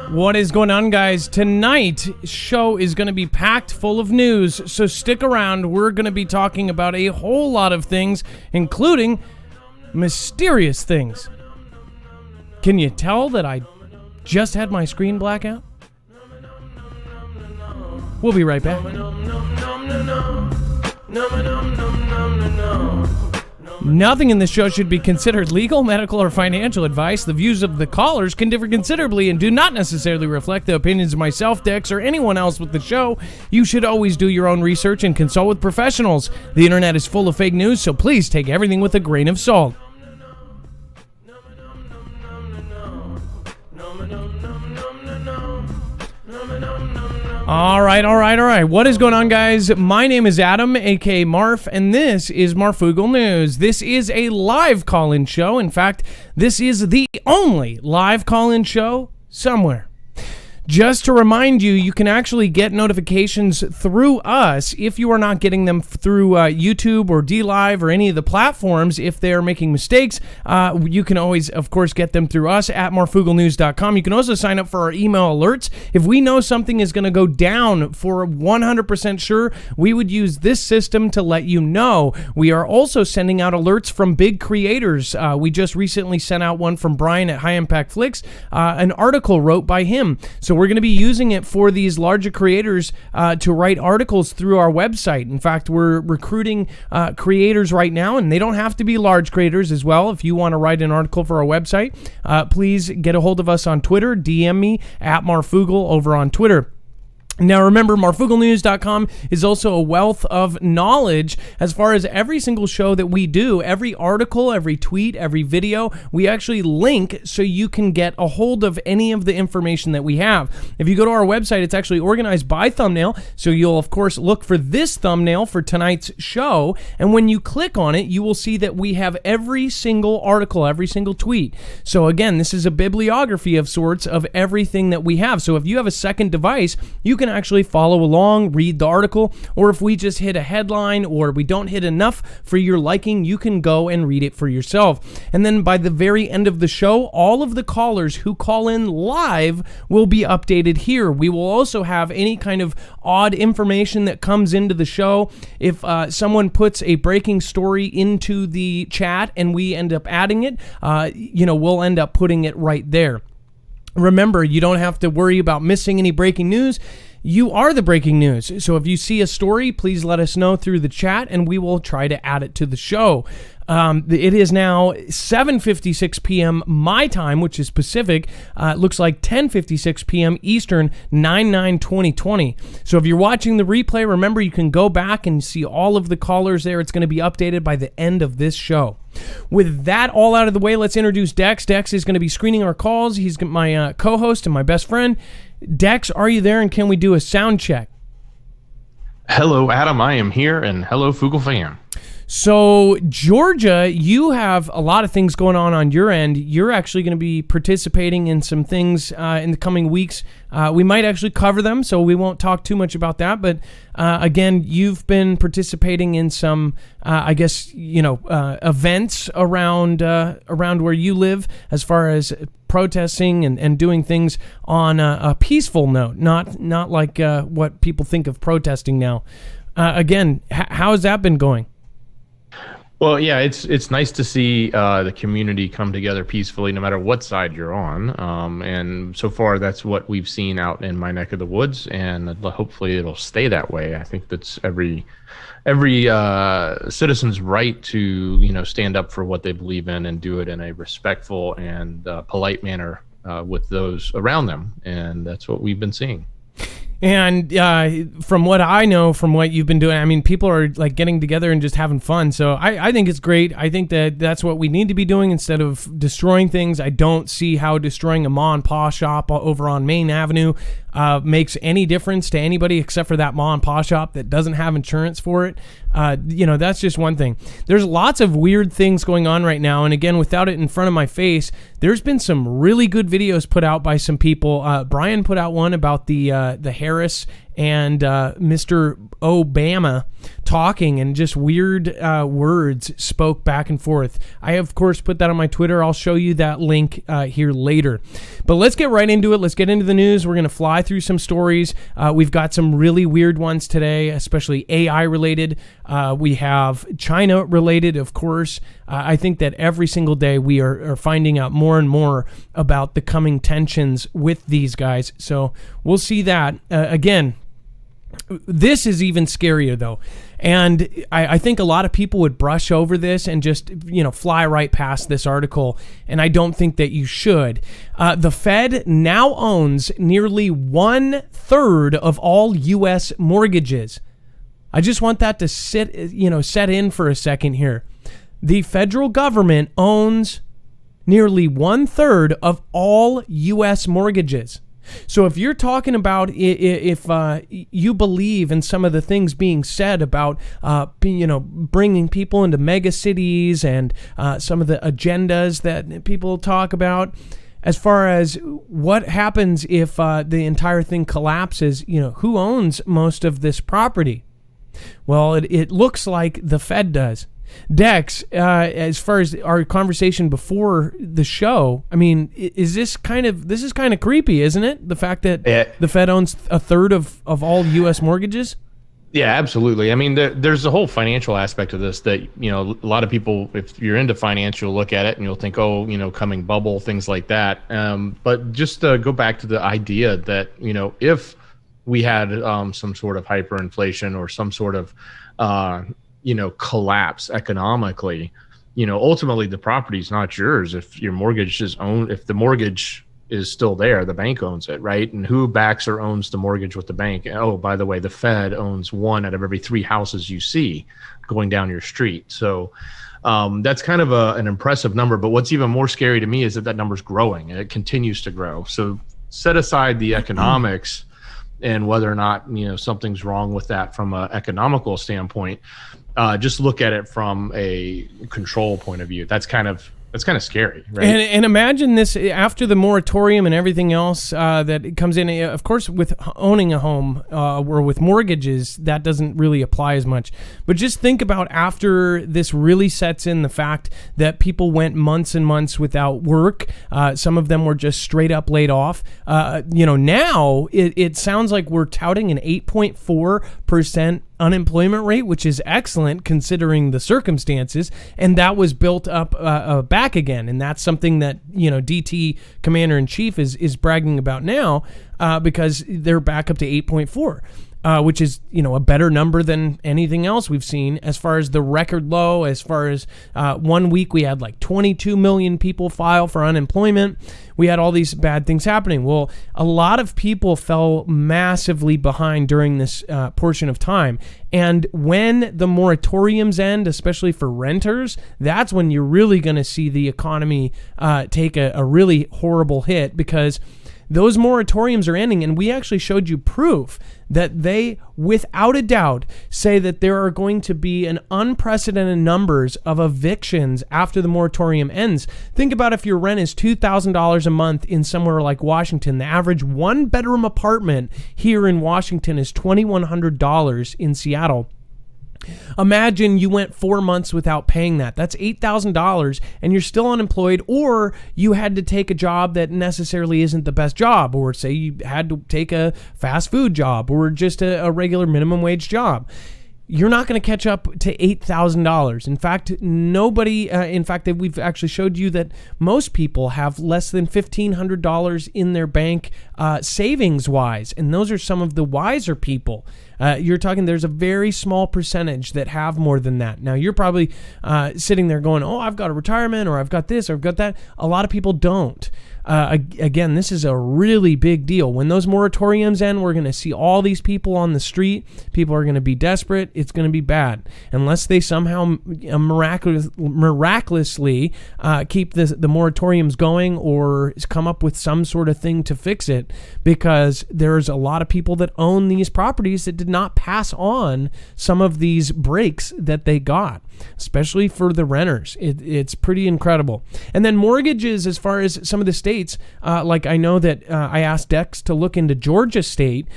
What is going on, guys? Tonight's show is going to be packed full of news, so stick around. We're going to be talking about a whole lot of things, including mysterious things. Can you tell that I just had my screen blackout? We'll be right back. Nothing in this show should be considered legal, medical, or financial advice. The views of the callers can differ considerably and do not necessarily reflect the opinions of myself, Dex, or anyone else with the show. You should always do your own research and consult with professionals. The internet is full of fake news, so please take everything with a grain of salt. All right. What is going on, guys? My name is Adam, aka Marf, and this is Marfoogle News. This is a live call-in show. In fact, this is the only live call-in show somewhere. Just to remind you, you can actually get notifications through us if you are not getting them through YouTube or DLive or any of the platforms. If they're making mistakes, you can always, of course, get them through us at marfooglenews.com. You can also sign up for our email alerts. If we know something is going to go down for 100% sure, we would use this system to let you know. We are also sending out alerts from big creators. We just recently sent out one from Brian at High Impact Flicks, an article wrote by him. So we're going to be using it for these larger creators to write articles through our website. In fact, we're recruiting creators right now, and they don't have to be large creators as well. If you want to write an article for our website, please get a hold of us on Twitter. DM me at Marfoogle over on Twitter. Now, remember, marfooglenews.com is also a wealth of knowledge as far as every single show that we do, every article, every tweet, every video, we actually link so you can get a hold of any of the information that we have. If you go to our website, it's actually organized by thumbnail, so you'll, of course, look for this thumbnail for tonight's show, and when you click on it, you will see that we have every single article, every single tweet. So, again, this is a bibliography of sorts of everything that we have. So if you have a second device, you can actually follow along, read the article, or if we just hit a headline or we don't hit enough for your liking, you can go and read it for yourself. And then by the very end of the show, all of the callers who call in live will be updated here. We will also have any kind of odd information that comes into the show. If someone puts a breaking story into the chat and we end up adding it, we'll end up putting it right there. Remember, you don't have to worry about missing any breaking news. You are the breaking news. So if you see a story, please let us know through the chat and we will try to add it to the show. It is now 7:56 p.m. my time, which is Pacific. It looks like 10:56 p.m. Eastern, 9/9/2020. So if you're watching the replay, remember you can go back and see all of the callers there. It's going to be updated by the end of this show. With that all out of the way, let's introduce Dex. Dex is going to be screening our calls. He's my co-host and my best friend. Dex, are you there, and can we do a sound check? Hello, Adam. I am here, and hello, Foogle fam. So, Georgia, you have a lot of things going on your end. You're actually going to be participating in some things in the coming weeks. We might actually cover them, so we won't talk too much about that. But again, you've been participating in some, events around where you live, as far as protesting and doing things on a peaceful note, not like what people think of protesting now. Again, how has that been going? Well, yeah, it's nice to see the community come together peacefully, no matter what side you're on. And so far, that's what we've seen out in my neck of the woods, and hopefully it'll stay that way. I think that's every citizen's right to stand up for what they believe in and do it in a respectful and polite manner with those around them, and that's what we've been seeing. And from what I know, from what you've been doing, I mean, people are like getting together and just having fun. So I think it's great. I think that's what we need to be doing instead of destroying things. I don't see how destroying a ma and pa shop over on Main Avenue makes any difference to anybody except for that ma and pa shop that doesn't have insurance for it. That's just one thing. There's lots of weird things going on right now. And again, without it in front of my face, there's been some really good videos put out by some people. Brian put out one about the Harris and Mr. Obama talking, and just weird words spoke back and forth. I, of course, put that on my Twitter. I'll show you that link here later. But let's get right into it. Let's get into the news. We're going to fly through some stories. We've got some really weird ones today, especially AI related. We have China related, of course. I think that every single day we are finding out more and more about the coming tensions with these guys. So we'll see that. Again, this is even scarier, though. And I think a lot of people would brush over this and just, fly right past this article. And I don't think that you should. The Fed now owns nearly 1/3 of all U.S. mortgages. I just want that to set in for a second here. The federal government owns nearly 1/3 of all U.S. mortgages. So if you're talking about if you believe in some of the things being said about, bringing people into mega cities and some of the agendas that people talk about, as far as what happens if the entire thing collapses, who owns most of this property? Well, it looks like the Fed does. Dex, as far as our conversation before the show, I mean, this is kind of creepy, isn't it? The fact that the Fed owns 1/3 of all U.S. mortgages. Yeah, absolutely. I mean, there's a whole financial aspect of this that, a lot of people, if you're into finance, you'll look at it and you'll think, coming bubble, things like that. But just to go back to the idea that, if we had some sort of hyperinflation or some sort of collapse economically, ultimately the property's not yours. If your mortgage is owned, if the mortgage is still there, the bank owns it, right? And who backs or owns the mortgage with the bank? Oh, by the way, the Fed owns 1 out of every 3 houses you see going down your street. So that's kind of an impressive number. But what's even more scary to me is that number's growing and it continues to grow. So set aside the economics and whether or not, something's wrong with that from an economical standpoint. Just look at it from a control point of view. That's kind of scary, right? And imagine this after the moratorium and everything else that comes in. Of course, with owning a home or with mortgages, that doesn't really apply as much. But just think about after this really sets in, the fact that people went months and months without work. Some of them were just straight up laid off. Now it sounds like we're touting an 8.4% unemployment rate, which is excellent considering the circumstances, and that was built up back again, and that's something that DT Commander-in-Chief is bragging about now because they're back up to 8.4. Which is, a better number than anything else we've seen as far as the record low. As far as 1 week, we had like 22 million people file for unemployment. We had all these bad things happening. Well, a lot of people fell massively behind during this portion of time. And when the moratoriums end, especially for renters, that's when you're really going to see the economy take a really horrible hit, because those moratoriums are ending, and we actually showed you proof that they, without a doubt, say that there are going to be an unprecedented numbers of evictions after the moratorium ends. Think about if your rent is $2,000 a month in somewhere like Washington. The average one-bedroom apartment here in Washington is $2,100 in Seattle. Imagine you went 4 months without paying that. That's $8,000 and you're still unemployed, or you had to take a job that necessarily isn't the best job, or say you had to take a fast food job or just a regular minimum wage job. You're not going to catch up to $8,000. In fact, we've actually showed you that most people have less than $1,500 in their bank savings-wise, and those are some of the wiser people. You're talking, there's a very small percentage that have more than that. Now, you're probably sitting there going, oh, I've got a retirement, or I've got this, or I've got that. A lot of people don't. Again, this is a really big deal. When those moratoriums end, we're going to see all these people on the street. People are going to be desperate. It's going to be bad. Unless they somehow miraculously keep the moratoriums going or come up with some sort of thing to fix it, because there's a lot of people that own these properties that did not pass on some of these breaks that they got, especially for the renters. It's pretty incredible. And then mortgages, as far as some of the states, states, like I know that I asked Dex to look into Georgia State.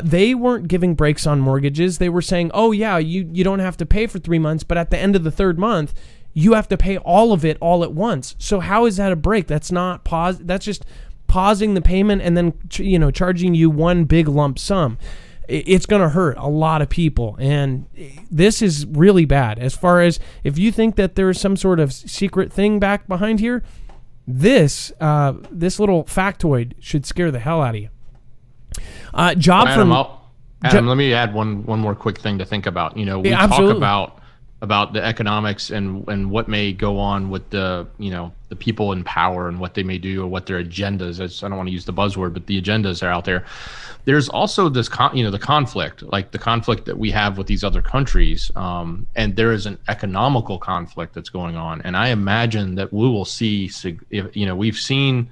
They weren't giving breaks on mortgages. They were saying, oh yeah, you don't have to pay for 3 months, but at the end of the third month, you have to pay all of it all at once. So how is that a break? That's not pause. That's just pausing the payment and then, charging you one big lump sum. It's going to hurt a lot of people. And this is really bad. As far as if you think that there's some sort of secret thing back behind here, this little factoid should scare the hell out of you. Adam, let me add one more quick thing to think about. We talk about the economics and what may go on with the people in power and what they may do or what their agendas. I don't want to use the buzzword, but the agendas are out there. There's also this the conflict, like the conflict that we have with these other countries, and there is an economical conflict that's going on. And I imagine that we will see, we've seen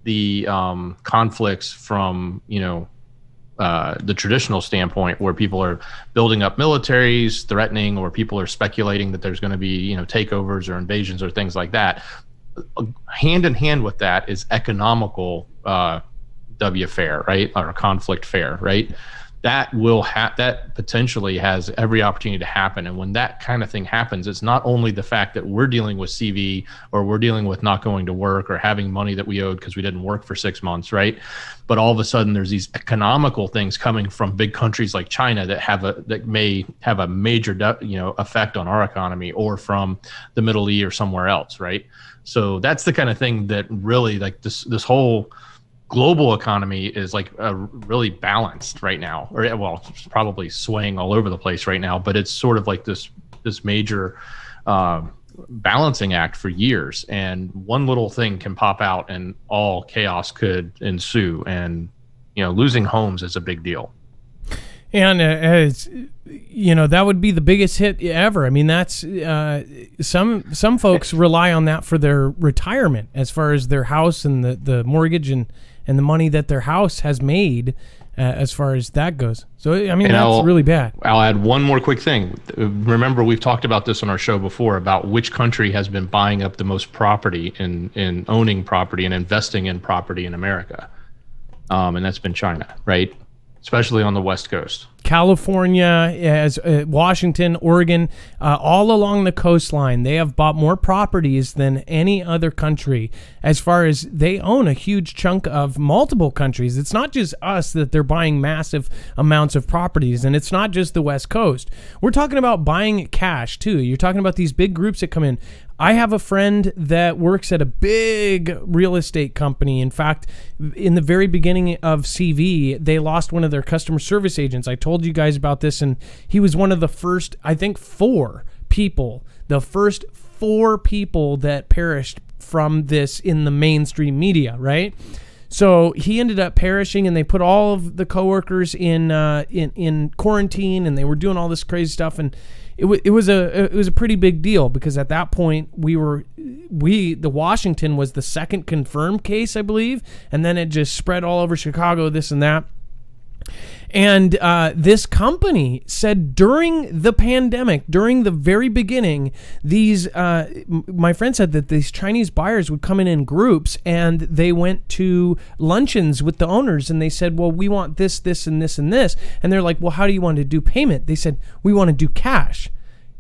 the conflicts from the traditional standpoint, where people are building up militaries, threatening, or people are speculating that there's going to be takeovers or invasions or things like that. Hand in hand with that is economical warfare, right, or conflict fare, right? That that potentially has every opportunity to happen. And when that kind of thing happens, it's not only the fact that we're dealing with CV, or we're dealing with not going to work, or having money that we owed because we didn't work for 6 months, right? But all of a sudden there's these economical things coming from big countries like China that may have a major effect on our economy, or from the Middle East or somewhere else, right? So that's the kind of thing that really, like, this whole global economy is like really balanced right now, or it's probably swaying all over the place right now, but it's sort of like this major balancing act for years, and one little thing can pop out and all chaos could ensue, and losing homes is a big deal. And that would be the biggest hit ever. I mean, that's some folks rely on that for their retirement, as far as their house and the mortgage and the money that their house has made, as far as that goes. So, I mean, that's really bad. I'll add one more quick thing. Remember, we've talked about this on our show before, about which country has been buying up the most property in owning property and investing in property in America. And that's been China, right? Especially on the West Coast. California, as Washington, Oregon, all along the coastline, they have bought more properties than any other country, as far as they own a huge chunk of multiple countries. It's not just us that they're buying massive amounts of properties, and it's not just the West Coast. We're talking about buying cash too. You're talking about these big groups that come in. I have a friend that works at a big real estate company. In fact, in the very beginning of CV, they lost one of their customer service agents. I told you guys about this, and he was one of the first, I think, four people that perished from this in the mainstream media, right? So he ended up perishing, and they put all of the coworkers in quarantine, and they were doing all this crazy stuff, and it was a pretty big deal, because at that point the Washington was the second confirmed case, I believe, and then it just spread all over Chicago, this and that. And this company said during the pandemic, during the very beginning, my friend said that these Chinese buyers would come in groups, and they went to luncheons with the owners, and they said, well, we want this, this, and this, and this. And they're like, well, how do you want to do payment? They said, we want to do cash,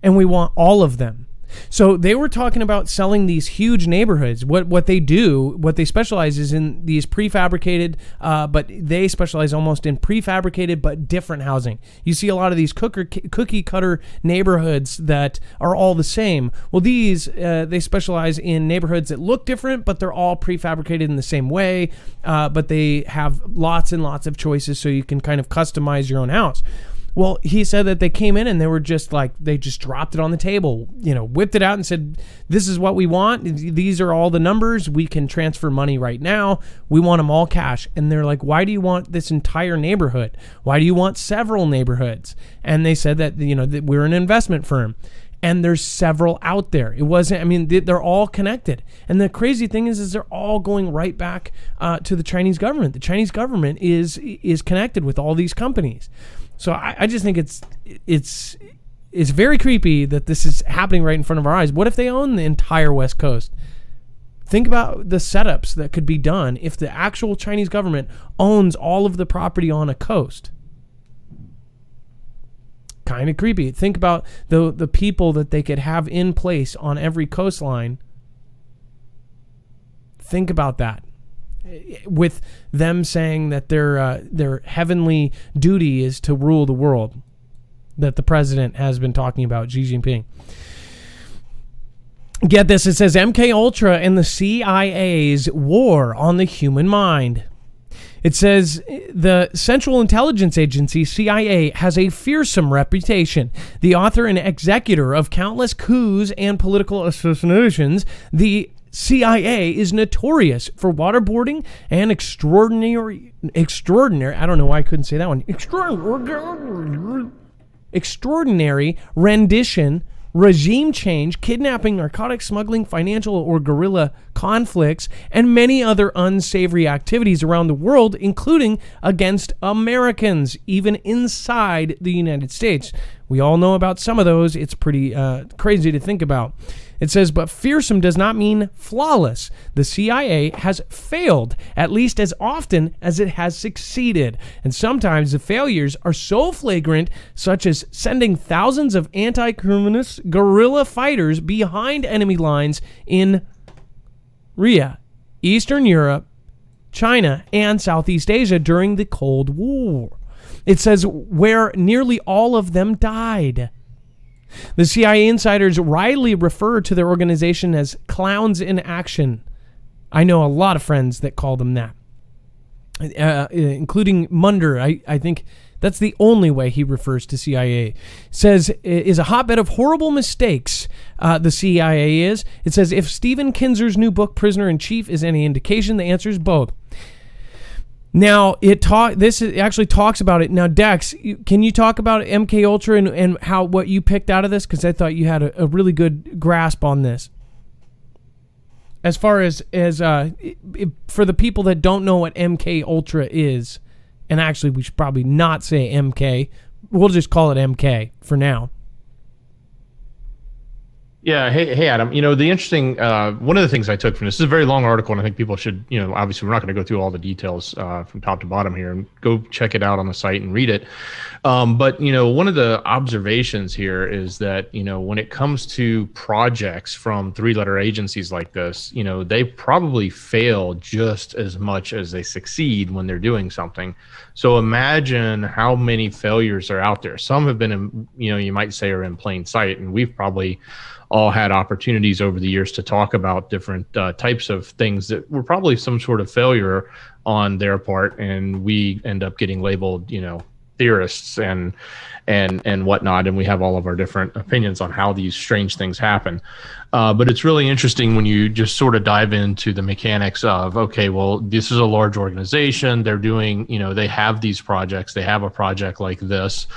and we want all of them. So they were talking about selling these huge neighborhoods. What they specialize is in these prefabricated, but they specialize almost in prefabricated but different housing. You see a lot of these cookie cutter neighborhoods that are all the same. Well, these they specialize in neighborhoods that look different, but they're all prefabricated in the same way. But they have lots and lots of choices, so you can kind of customize your own house. Well, he said that they came in and they were just like, they just dropped it on the table, whipped it out and said, this is what we want. These are all the numbers. We can transfer money right now. We want them all cash. And they're like, why do you want this entire neighborhood? Why do you want several neighborhoods? And they said that, that we're an investment firm. And there's several out there. They're all connected. And the crazy thing is they're all going right back to the Chinese government. The Chinese government is connected with all these companies. So I just think it's very creepy that this is happening right in front of our eyes. What if they own the entire West Coast? Think about the setups that could be done if the actual Chinese government owns all of the property on a coast. Kind of creepy. Think about the people that they could have in place on every coastline. Think about that. With them saying that their heavenly duty is to rule the world, that the president has been talking about, Xi Jinping. Get this, it says MK Ultra and the CIA's war on the human mind. It says the Central Intelligence Agency, CIA, has a fearsome reputation. The author and executor of countless coups and political assassinations, the CIA is notorious for waterboarding and extraordinary, I don't know why I couldn't say that one, extraordinary rendition, regime change, kidnapping, narcotics smuggling, financial or guerrilla conflicts, and many other unsavory activities around the world, including against Americans, even inside the United States. We all know about some of those. It's pretty crazy to think about. It says, but fearsome does not mean flawless. The CIA has failed at least as often as it has succeeded. And sometimes the failures are so flagrant, such as sending thousands of anti-communist guerrilla fighters behind enemy lines in Korea, Eastern Europe, China, and Southeast Asia during the Cold War. It says where nearly all of them died. The CIA insiders wryly refer to their organization as clowns in action. I know a lot of friends that call them that, including Munder. I think that's the only way he refers to CIA. Says is a hotbed of horrible mistakes. The CIA is. It says if Stephen Kinzer's new book Prisoner in Chief is any indication, the answer is both. Now, this actually talks about it. Now, Dex, can you talk about MK Ultra and how what you picked out of this? Because I thought you had a really good grasp on this. As far as for the people that don't know what MK Ultra is, and actually we should probably not say MK. We'll just call it MK for now. Yeah. Hey, Adam. The interesting one of the things I took from this is a very long article, and I think people should, obviously we're not going to go through all the details from top to bottom here, and go check it out on the site and read it. But one of the observations here is that when it comes to projects from three-letter agencies like this, they probably fail just as much as they succeed when they're doing something. So imagine how many failures are out there. Some have been, you might say, are in plain sight, and we've probably all had opportunities over the years to talk about different types of things that were probably some sort of failure on their part, and we end up getting labeled, theorists and whatnot, and we have all of our different opinions on how these strange things happen. But it's really interesting when you just sort of dive into the mechanics of, okay, well, this is a large organization. They're doing, they have these projects. They have a project like this.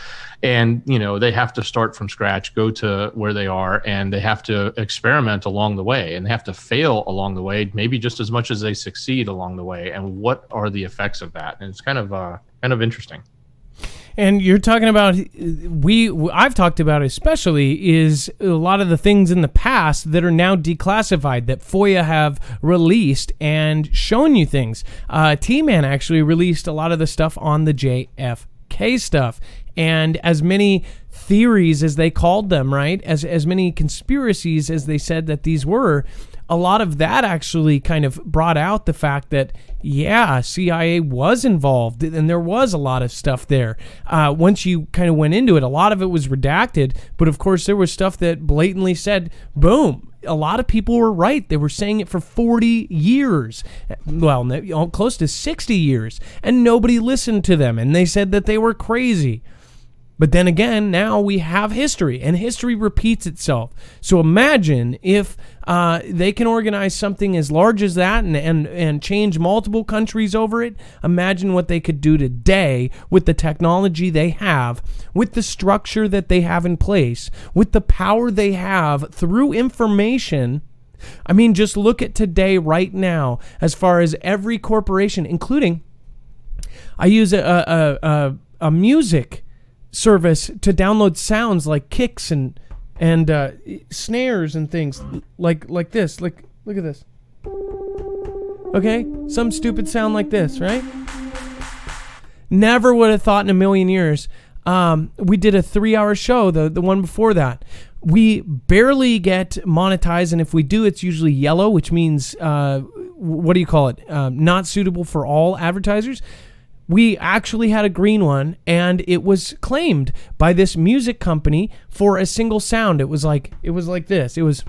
And, they have to start from scratch, go to where they are, and they have to experiment along the way, and they have to fail along the way, maybe just as much as they succeed along the way. And what are the effects of that? And it's kind of interesting. And you're talking about, I've talked about especially, is a lot of the things in the past that are now declassified that FOIA have released and shown you things. T-Man actually released a lot of the stuff on the JFK stuff. And as many theories as they called them, right? As many conspiracies as they said that these were, a lot of that actually kind of brought out the fact that, yeah, CIA was involved and there was a lot of stuff there. Once you kind of went into it, a lot of it was redacted, but of course there was stuff that blatantly said, boom, a lot of people were right. They were saying it for 40 years, well, close to 60 years, and nobody listened to them, and they said that they were crazy. But then again, now we have history, and history repeats itself. So imagine if they can organize something as large as that and change multiple countries over it. Imagine what they could do today with the technology they have, with the structure that they have in place, with the power they have through information. I mean, just look at today right now, as far as every corporation, including, I use a music service to download sounds like kicks and snares and things like this. Like, look at this. Okay? Some stupid sound like this, right? Never would have thought in a million years. We did a 3-hour show, the one before that. We barely get monetized, and if we do, it's usually yellow, which means, what do you call it? Not suitable for all advertisers. We actually had a green one, and it was claimed by this music company for a single sound. It was like this. It was,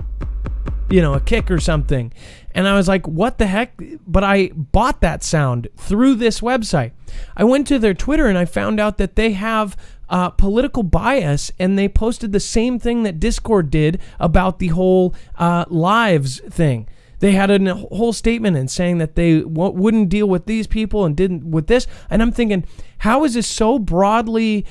a kick or something. And I was like, what the heck? But I bought that sound through this website. I went to their Twitter and I found out that they have political bias, and they posted the same thing that Discord did about the whole lives thing. They had a whole statement in saying that they wouldn't deal with these people and didn't with this. And I'm thinking, how is this so broadly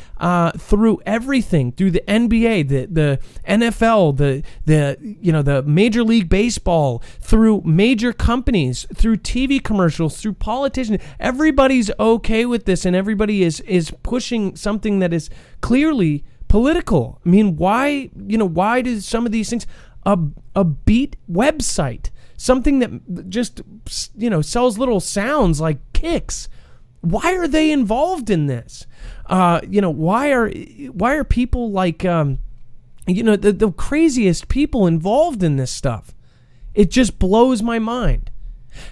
through everything, through the NBA, the NFL, the Major League Baseball, through major companies, through TV commercials, through politicians? Everybody's okay with this, and everybody is pushing something that is clearly political. I mean, why do some of these things, a beat website, something that just, sells little sounds like kicks, why are they involved in this? Why are people like, the craziest people involved in this stuff? It just blows my mind.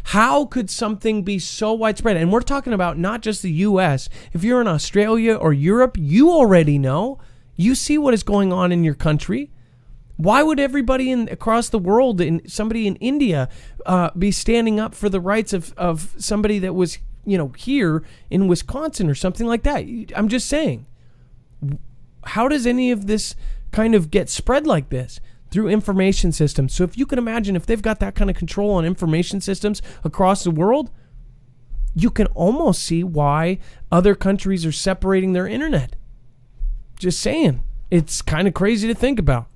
How could something be so widespread? And we're talking about not just the U.S. If you're in Australia or Europe, you already know. You see what is going on in your country. Why would everybody across the world, and somebody in India, be standing up for the rights of somebody that was, here in Wisconsin or something like that? I'm just saying, how does any of this kind of get spread like this? Through information systems. So if you can imagine, if they've got that kind of control on information systems across the world, you can almost see why other countries are separating their internet. Just saying. It's kind of crazy to think about.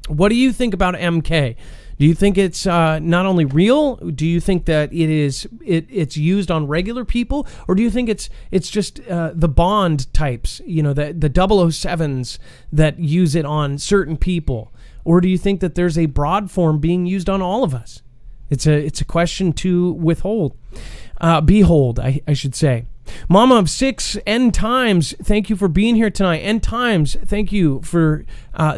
What do you think about MK? Do you think it's not only real? Do you think that it's used on regular people, or do you think it's just the Bond types, the 007s that use it on certain people, or do you think that there's a broad form being used on all of us? It's a question to behold, I should say. Mama of 6, N Times, thank you for being here tonight. N Times, thank you for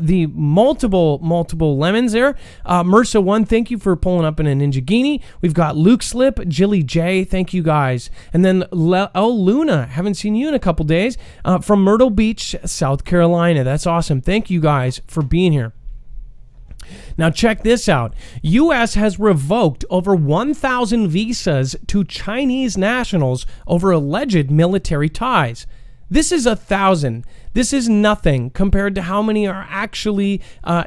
the multiple lemons there. Mersa 1, thank you for pulling up in a Ninjagini. We've got Luke Slip, Jilly J, thank you guys. And then El Luna, haven't seen you in a couple days, from Myrtle Beach, South Carolina. That's awesome. Thank you guys for being here. Now check this out. U.S. has revoked over 1,000 visas to Chinese nationals over alleged military ties. This is 1,000. This is nothing compared to how many are actually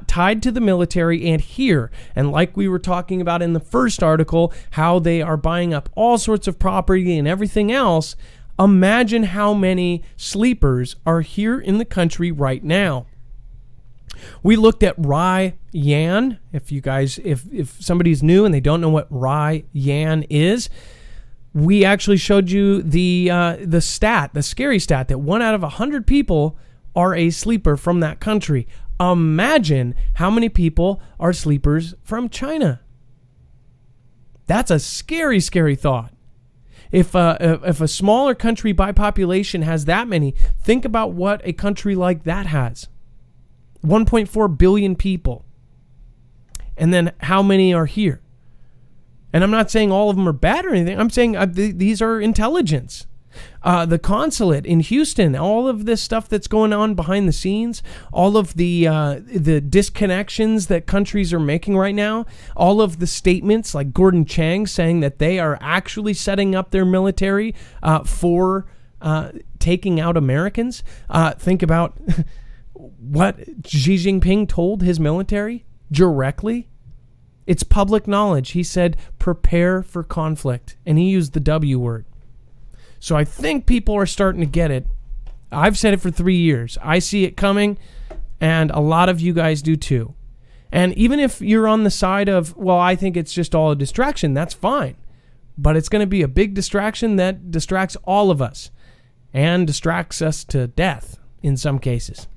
tied to the military and here. And like we were talking about in the first article, how they are buying up all sorts of property and everything else. Imagine how many sleepers are here in the country right now. We looked at Rai Yan. If somebody's new and they don't know what Rai Yan is, we actually showed you the scary stat that 1 out of 100 people are a sleeper from that country. Imagine how many people are sleepers from China. That's a scary, scary thought. If a smaller country by population has that many, think about what a country like that has. 1.4 billion people. And then how many are here? And I'm not saying all of them are bad or anything. I'm saying these are intelligence. The consulate in Houston, all of this stuff that's going on behind the scenes, all of the disconnections that countries are making right now, all of the statements like Gordon Chang saying that they are actually setting up their military for taking out Americans. Think about what Xi Jinping told his military directly. It's public knowledge. He said, prepare for conflict. And he used the W word. So I think people are starting to get it. I've said it for 3 years. I see it coming, and a lot of you guys do too. And even if you're on the side of, well, I think it's just all a distraction, that's fine. But it's going to be a big distraction that distracts all of us and distracts us to death in some cases.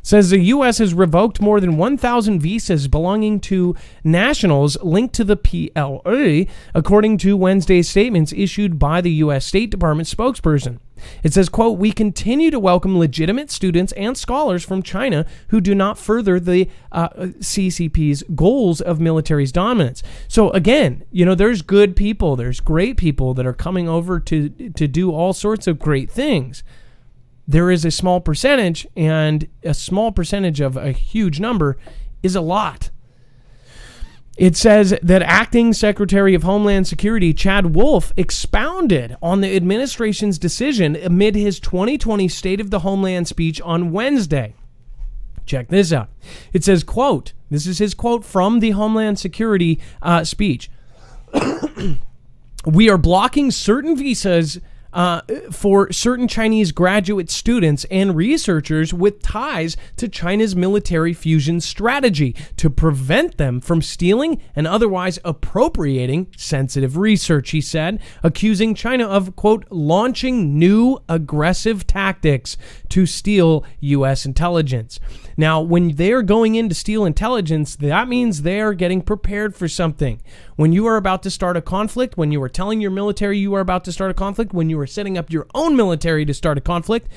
says the U.S. has revoked more than 1,000 visas belonging to nationals linked to the PLA, according to Wednesday's statements issued by the U.S. State Department spokesperson. It says, quote, "We continue to welcome legitimate students and scholars from China who do not further the CCP's goals of military's dominance." So again, there's good people, there's great people that are coming over to do all sorts of great things. There is a small percentage, and a small percentage of a huge number is a lot. It says that Acting Secretary of Homeland Security Chad Wolf expounded on the administration's decision amid his 2020 State of the Homeland speech on Wednesday. Check this out. It says, quote, this is his quote from the Homeland Security speech. "We are blocking certain visas for certain Chinese graduate students and researchers with ties to China's military fusion strategy to prevent them from stealing and otherwise appropriating sensitive research," he said, accusing China of, quote, "launching new aggressive tactics to steal U.S. intelligence." Now, when they're going in to steal intelligence, that means they're getting prepared for something. When you are about to start a conflict, when you are telling your military you are about to start a conflict, when you are setting up your own military to start a conflict,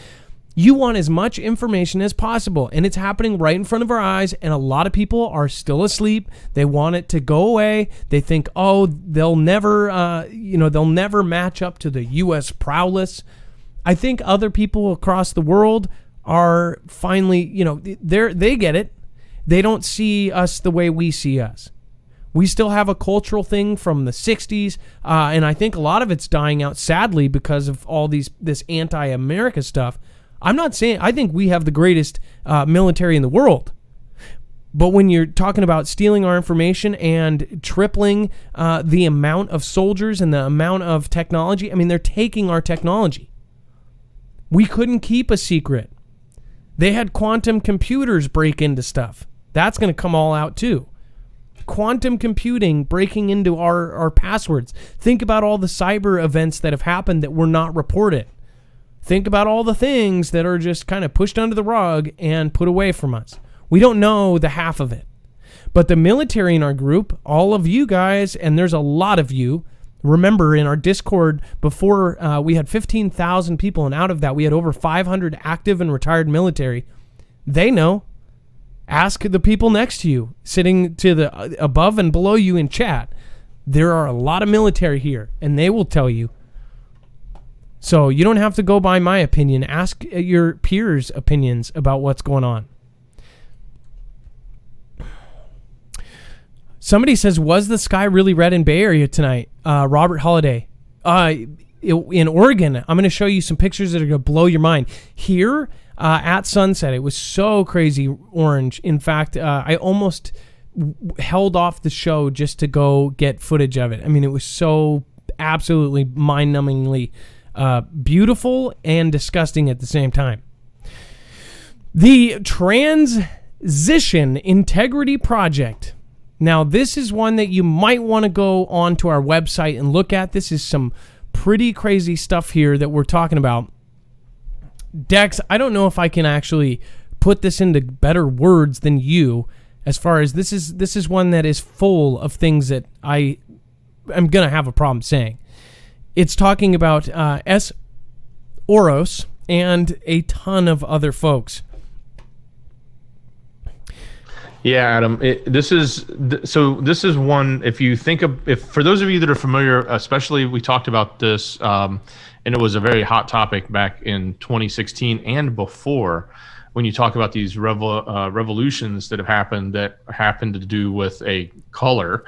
you want as much information as possible. And it's happening right in front of our eyes, and a lot of people are still asleep. They want it to go away. They think, oh, they'll never match up to the U.S. prowess. I think other people across the world are finally, they get it. They don't see us the way we see us. We still have a cultural thing from the 60s, and I think a lot of it's dying out, sadly, because of all this anti-America stuff. I'm not saying, I think we have the greatest military in the world. But when you're talking about stealing our information and tripling the amount of soldiers and the amount of technology, I mean, they're taking our technology. We couldn't keep a secret. They had quantum computers break into stuff. That's going to come all out too. Quantum computing breaking into our passwords. Think about all the cyber events that have happened that were not reported. Think about all the things that are just kind of pushed under the rug and put away from us. We don't know the half of it. But the military in our group, all of you guys, and there's a lot of you, remember in our Discord before we had 15,000 people, and out of that we had over 500 active and retired military. They know. Ask the people next to you, sitting to the above and below you in chat. There are a lot of military here, and they will tell you. So you don't have to go by my opinion. Ask your peers' opinions about what's going on. Somebody says, was the sky really red in Bay Area tonight? Robert Holiday. In Oregon, I'm going to show you some pictures that are going to blow your mind. Here at sunset, it was so crazy orange. In fact, I almost held off the show just to go get footage of it. I mean, it was so absolutely mind-numbingly beautiful and disgusting at the same time. The Transition Integrity Project. Now, this is one that you might want to go onto our website and look at. This is some pretty crazy stuff here that we're talking about. Dex, I don't know if I can actually put this into better words than you, as far as this is one that is full of things that I am going to have a problem saying. It's talking about S. Oros and a ton of other folks. Yeah, Adam. This is one. If you think if for those of you that are familiar, especially we talked about this, and it was a very hot topic back in 2016 and before, when you talk about these revolutions that have happened to do with a color.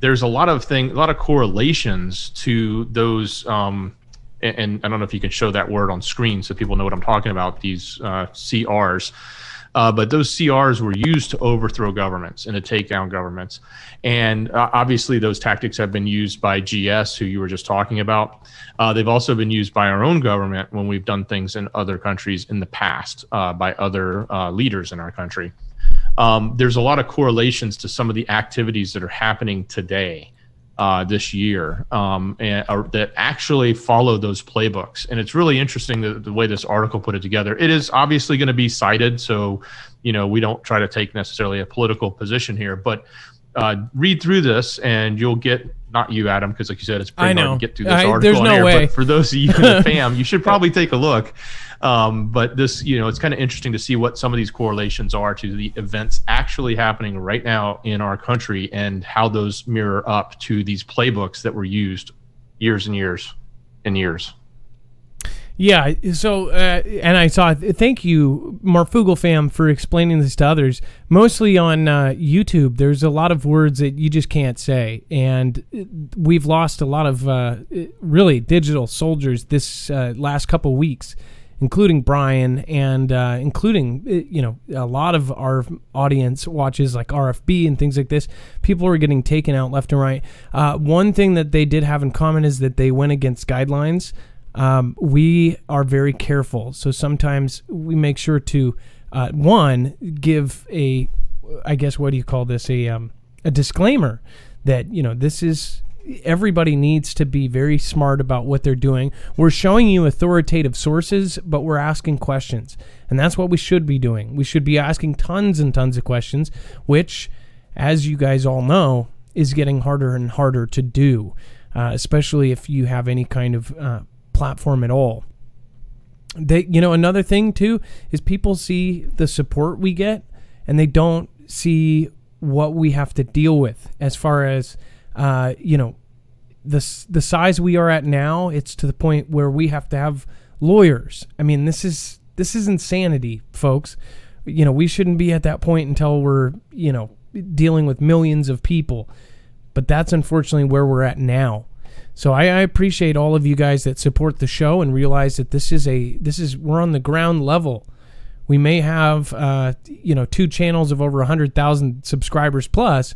There's a lot of correlations to those. And I don't know if you can show that word on screen so people know what I'm talking about. These CRs. But those CRs were used to overthrow governments and to take down governments. And obviously those tactics have been used by GS, who you were just talking about. They've also been used by our own government when we've done things in other countries in the past by other leaders in our country. There's a lot of correlations to some of the activities that are happening today this year, and that actually follow those playbooks. And it's really interesting the way this article put it together. It is obviously going to be cited, so we don't try to take necessarily a political position here, but read through this and you'll get, not you, Adam, because like you said, it's pretty hard to get through this article. There's no way. But for those of you in the fam, you should probably take a look. But this, it's kind of interesting to see what some of these correlations are to the events actually happening right now in our country and how those mirror up to these playbooks that were used years and years and years. Yeah, so, and I saw, thank you, Marfoogle fam, for explaining this to others. Mostly on YouTube, there's a lot of words that you just can't say, and we've lost a lot of really digital soldiers this last couple weeks, including Brian, and including, a lot of our audience watches like RFB and things like this. People are getting taken out left and right. One thing that they did have in common is that they went against guidelines. We are very careful. So sometimes we make sure to, give a disclaimer that, this is, everybody needs to be very smart about what they're doing. We're showing you authoritative sources, but we're asking questions. And that's what we should be doing. We should be asking tons and tons of questions, which, as you guys all know, is getting harder and harder to do, especially if you have any kind of, platform at all. Another thing too is people see the support we get and they don't see what we have to deal with as far as the size we are at now. It's to the point where we have to have lawyers. I mean, this is insanity, folks. We shouldn't be at that point until we're dealing with millions of people, but that's unfortunately where we're at now. So I appreciate all of you guys that support the show and realize that we're on the ground level. We may have 2 channels of over 100,000 subscribers plus,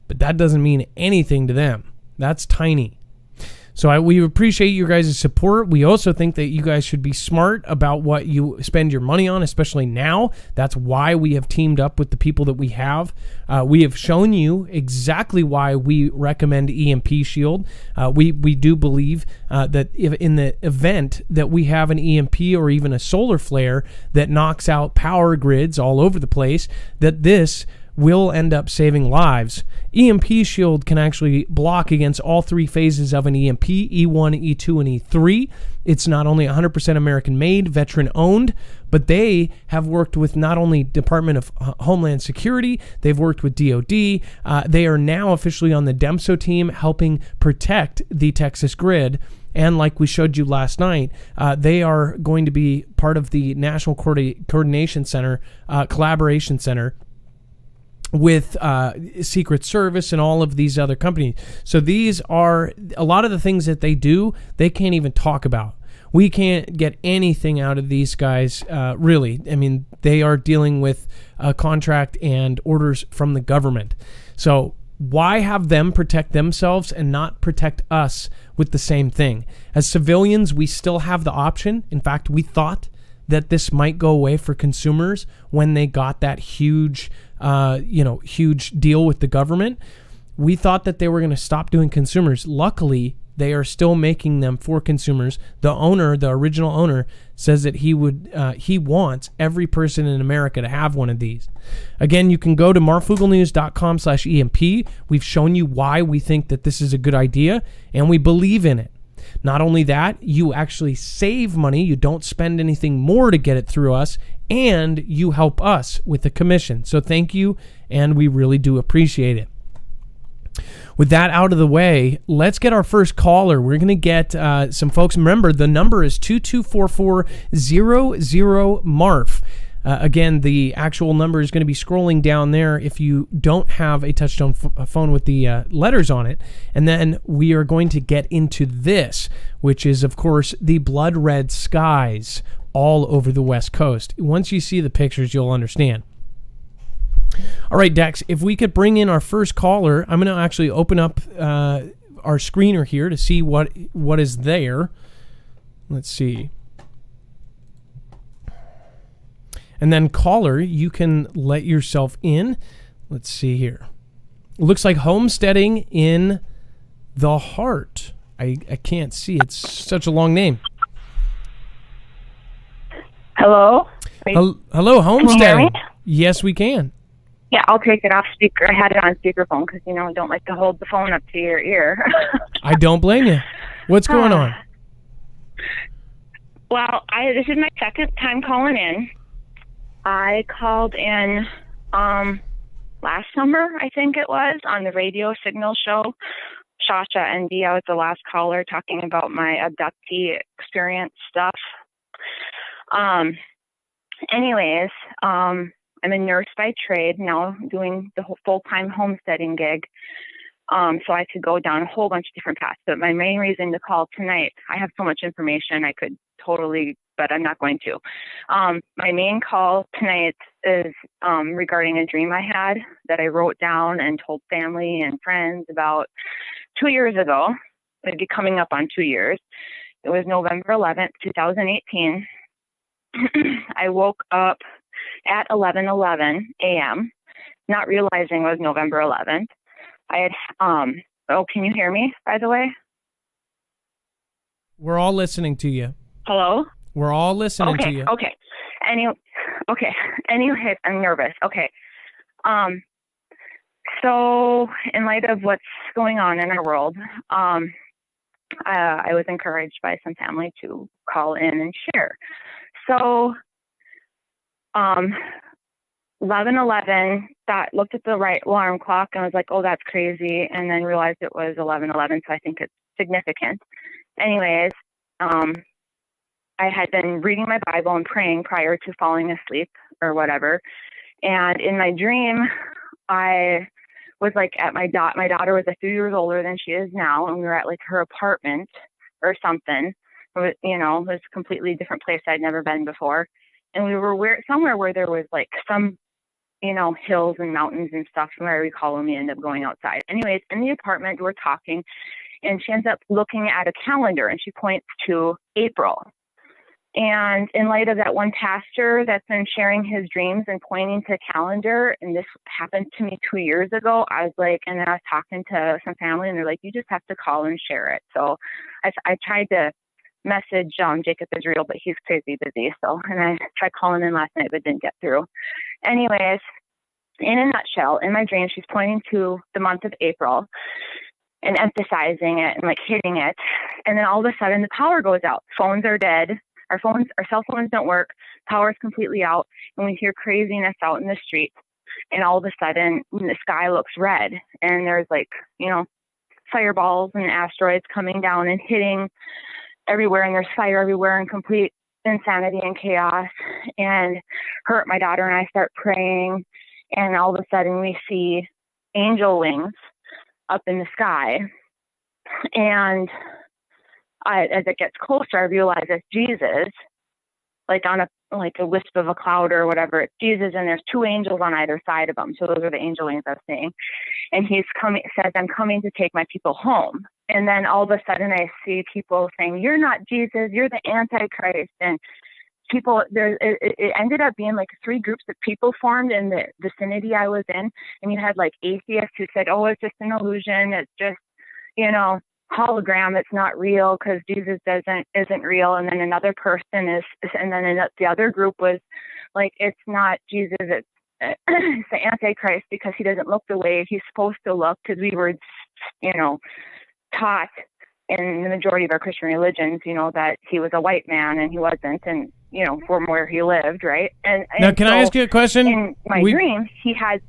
but that doesn't mean anything to them. That's tiny. So we appreciate you guys' support. We also think that you guys should be smart about what you spend your money on, especially now. That's why we have teamed up with the people that we have. We have shown you exactly why we recommend EMP Shield. We do believe that if in the event that we have an EMP or even a solar flare that knocks out power grids all over the place, that this will end up saving lives. EMP Shield can actually block against all 3 phases of an EMP, E1, E2, and E3. It's not only 100% American made, veteran owned, but they have worked with not only Department of Homeland Security, they've worked with DOD. They are now officially on the DEMSO team helping protect the Texas grid. And like we showed you last night, they are going to be part of the National Coordination Center, Collaboration Center, with Secret Service and all of these other companies. So these are a lot of the things that they do, they can't even talk about. We can't get anything out of these guys, really. I mean, they are dealing with a contract and orders from the government. So why have them protect themselves and not protect us with the same thing? As civilians, we still have the option. In fact, we thought that this might go away for consumers when they got that huge deal with the government. We thought that they were going to stop doing consumers. Luckily, they are still making them for consumers. The original owner, says that he wants every person in America to have one of these. Again, you can go to marfooglenews.com/EMP. We've shown you why we think that this is a good idea, and we believe in it. Not only that, you actually save money. You don't spend anything more to get it through us, and you help us with the commission. So thank you, and we really do appreciate it. With that out of the way, let's get our first caller. We're going to get some folks. Remember, the number is 2244-00-MARF. Again, the actual number is going to be scrolling down there if you don't have a touchtone phone with the letters on it. And then we are going to get into this, which is, of course, the blood red skies all over the West Coast. Once you see the pictures, you'll understand. All right, Dex, if we could bring in our first caller, I'm going to actually open up our screener here to see what is there. Let's see. And then, caller, you can let yourself in. Let's see here. It looks like homesteading in The Heart. I can't see. It's such a long name. Hello? Hello, Homestead. Can you hear me? Yes, we can. Yeah, I'll take it off speaker. I had it on speakerphone because, I don't like to hold the phone up to your ear. I don't blame you. What's going on? Well, this is my second time calling in. I called in last summer, I think it was, on the radio signal show. Shasha ND, I was the last caller talking about my abductee experience stuff. Anyways, I'm a nurse by trade now, doing the whole full-time homesteading gig. So I could go down a whole bunch of different paths. But my main reason to call tonight, I have so much information I could totally, but I'm not going to. My main call tonight is regarding a dream I had that I wrote down and told family and friends about 2 years ago. It'd be coming up on 2 years. It was November 11th, 2018. I woke up at 11:11 a.m., not realizing it was November 11th. I had, can you hear me, by the way? We're all listening to you. Hello? We're all listening to you. Okay. Anyway, I'm nervous. Okay. So in light of what's going on in our world, I was encouraged by some family to call in and share. So, 11:11, looked at the right alarm clock and was like, oh, that's crazy. And then realized it was 11:11. So I think it's significant. Anyways, I had been reading my Bible and praying prior to falling asleep or whatever. And in my dream, I was like at my daughter was a few years older than she is now. And we were at like her apartment or something. It was a completely different place I'd never been before. And we were somewhere where there was like some, hills and mountains and stuff. From where we call them, we end up going outside. Anyways, in the apartment, we're talking, and she ends up looking at a calendar, and she points to April. And in light of that one pastor that's been sharing his dreams and pointing to a calendar, and this happened to me 2 years ago, I was like, and then I was talking to some family, and they're like, you just have to call and share it. So I tried to message Jacob Israel, but he's crazy busy. So, and I tried calling in last night, but didn't get through. Anyways, in a nutshell, in my dream, she's pointing to the month of April and emphasizing it and like hitting it. And then all of a sudden the power goes out. Phones are dead. Our cell phones don't work. Power is completely out. And we hear craziness out in the streets. And all of a sudden the sky looks red, and there's like, fireballs and asteroids coming down and hitting everywhere, and there's fire everywhere and complete insanity and chaos. And my daughter and I start praying, and all of a sudden we see angel wings up in the sky. And as it gets closer, I realize it's Jesus, like on a wisp of a cloud or whatever. It's Jesus, and there's two angels on either side of him. So those are the angel wings I was seeing. And says, I'm coming to take my people home. And then all of a sudden I see people saying, you're not Jesus, you're the Antichrist. And people, it ended up being like 3 groups of people formed in the vicinity I was in. And you had like atheists who said, oh, it's just an illusion. It's just, hologram. It's not real because Jesus isn't real. And then another person the other group was like, it's not Jesus, it's the Antichrist because he doesn't look the way he's supposed to look, because we were, taught in the majority of our Christian religions, that he was a white man, and he wasn't, and, from where he lived, right? And now, can I ask you a question? In my dreams, he has...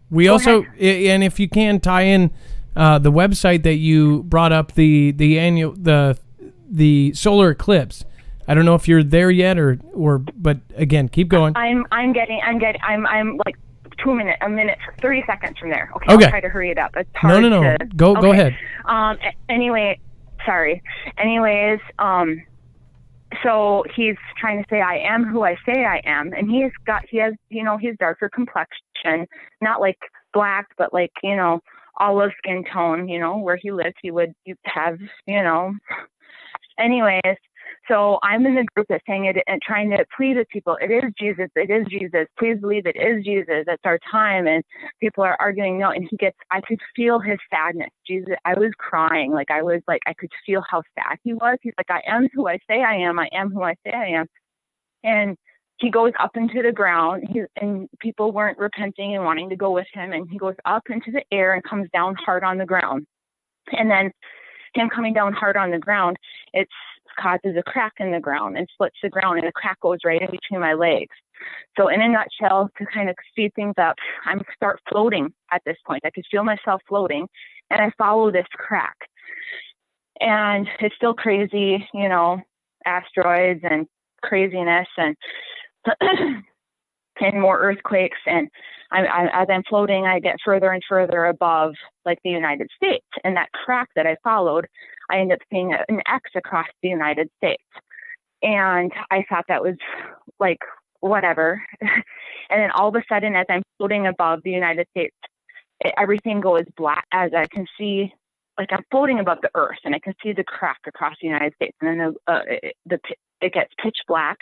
We also, and if you can tie in the website that you brought up, the solar eclipse. I don't know if you're there yet but again, keep going. I'm like 2 minutes, 30 seconds from there. Okay. I'll try to hurry it up. It's hard. No. Go ahead. Anyway, sorry. Anyways, so he's trying to say I am who I say I am, and he has his darker complexion, not like black, but like, olive skin tone, where he lived, you'd have, anyways. So I'm in the group that's saying it and trying to plead with people. It is Jesus. It is Jesus. Please believe it is Jesus. It's our time. And people are arguing no. And I could feel his sadness. Jesus, I was crying. Like I could feel how sad he was. He's like, I am who I say I am. I am who I say I am. And he goes up into the ground, and people weren't repenting and wanting to go with him. And he goes up into the air and comes down hard on the ground. And then him coming down hard on the ground, it causes a crack in the ground and splits the ground, and the crack goes right in between my legs. So in a nutshell, to kind of speed things up, I start floating at this point. I could feel myself floating, and I follow this crack. And it's still crazy, asteroids and craziness and and more earthquakes. And as I'm floating, I get further and further above like the United States. And that crack that I followed, I ended up seeing an X across the United States. And I thought that was like, whatever. And then all of a sudden, as I'm floating above the United States, everything goes black as I can see, like I'm floating above the earth and I can see the crack across the United States. And then it gets pitch black.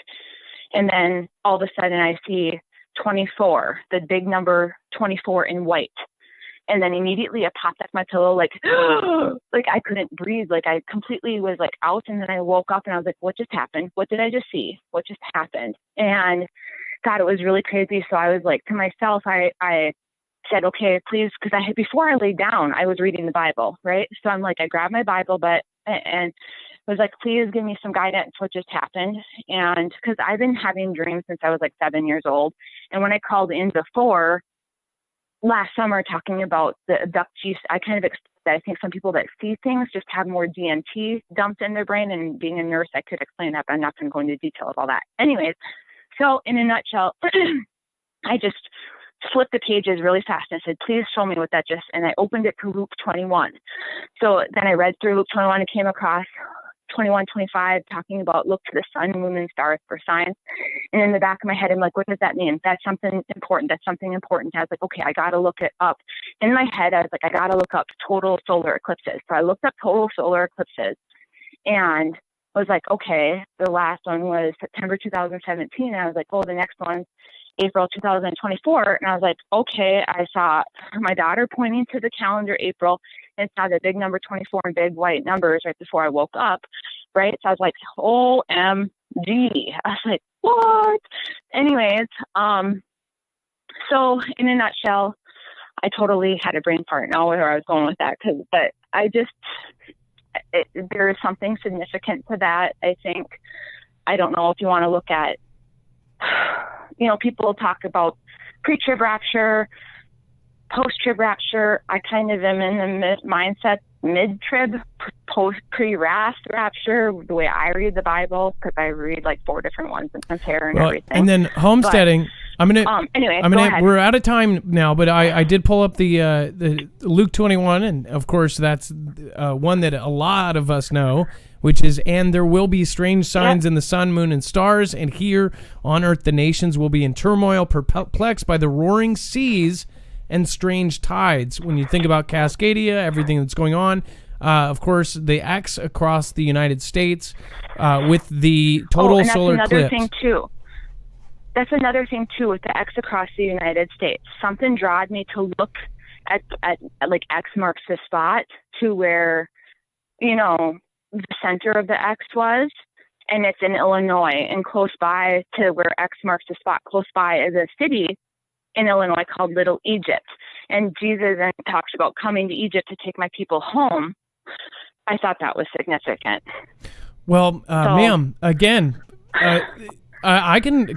And then all of a sudden I see 24, the big number 24 in white. And then immediately I popped off my pillow, like, like I couldn't breathe. Like I completely was like out. And then I woke up and I was like, what just happened? What did I just see? What just happened? And God, it was really crazy. So I was like to myself, I said, okay, please, because before I laid down, I was reading the Bible, right? So I'm like, I grabbed my Bible, and was like, please give me some guidance. What just happened? And because I've been having dreams since I was like 7 years old. And when I called in before last summer talking about the abductees, I kind of expect that I think some people that see things just have more DMT dumped in their brain. And being a nurse, I could explain that, but I'm not going to go into detail of all that. Anyways, so in a nutshell, I just flipped the pages really fast and said, please show me what that just, and I opened it to Luke 21. So then I read through Luke 21 and came across 21:25 talking about look to the sun, moon, and stars for signs. And in the back of my head, I'm like, what does that mean? That's something important. That's something important. I was like, okay, I got to look it up. In my head, I was like, I got to look up total solar eclipses. So I looked up total solar eclipses and I was like, okay, the last one was September 2017. And I was like, oh, the next one's April 2024. And I was like, okay, I saw my daughter pointing to the calendar April and saw the big number 24 in big white numbers right before I woke up, right? So I was like, OMG. I was like, what? Anyways, so in a nutshell, I totally had a brain fart. Now where I was going with that, but I just, there is something significant to that. I think, I don't know if you want to look at, people talk about pre-trib rapture, post-trib rapture. I kind of am in the mindset mid-trib, pre-wrath rapture, the way I read the Bible, because I read like 4 different ones and compare and everything. And then homesteading. Anyway, go ahead. We're out of time now, but I did pull up the Luke 21, and of course that's one that a lot of us know, which is, and there will be strange signs in the sun, moon, and stars, and here on earth the nations will be in turmoil, perplexed by the roaring seas and strange tides. When you think about Cascadia, everything that's going on, of course, the X across the United States with the total solar eclipse. That's another thing too with the X across the United States. Something drawed me to look at like X marks the spot to where, the center of the X was, and it's in Illinois, and close by to where X marks the spot, close by is a city in Illinois called Little Egypt. And Jesus then talks about coming to Egypt to take my people home. I thought that was significant. Well, ma'am, again, I can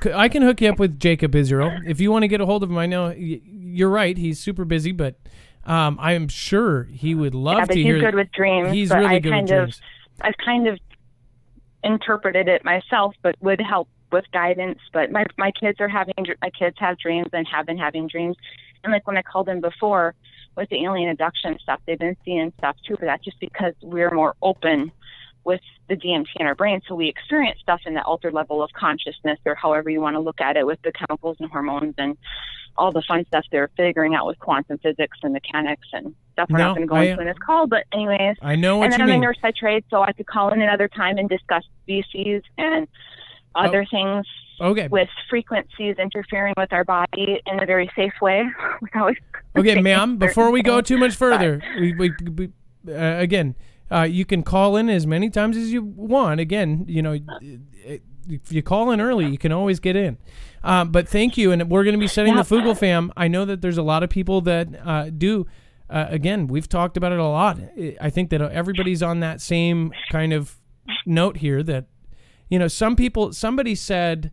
hook you up with Jacob Israel if you want to get a hold of him. I know you're right; he's super busy, but I am sure he would love to hear. He's good with dreams. He's really good with dreams. I've kind of interpreted it myself, but would help with guidance. But my kids have dreams and have been having dreams. And like when I called in before with the alien abduction stuff, they've been seeing stuff too, but that's just because we're more open with the DMT in our brain. So we experience stuff in the altered level of consciousness, or however you want to look at it, with the chemicals and hormones and all the fun stuff they're figuring out with quantum physics and mechanics and stuff we're not going to go into in this call. But anyways, I know what you mean. And then I'm a nurse by trade, so I could call in another time and discuss species and other things with frequencies interfering with our body in a very safe way. Okay, ma'am, before we go too much further, again, you can call in as many times as you want. Again, you know, if you call in early, you can always get in. But thank you, and we're going to be setting the Foogle fam. I know that there's a lot of people that do. Again, we've talked about it a lot. I think that everybody's on that same kind of note here that, you know, somebody said,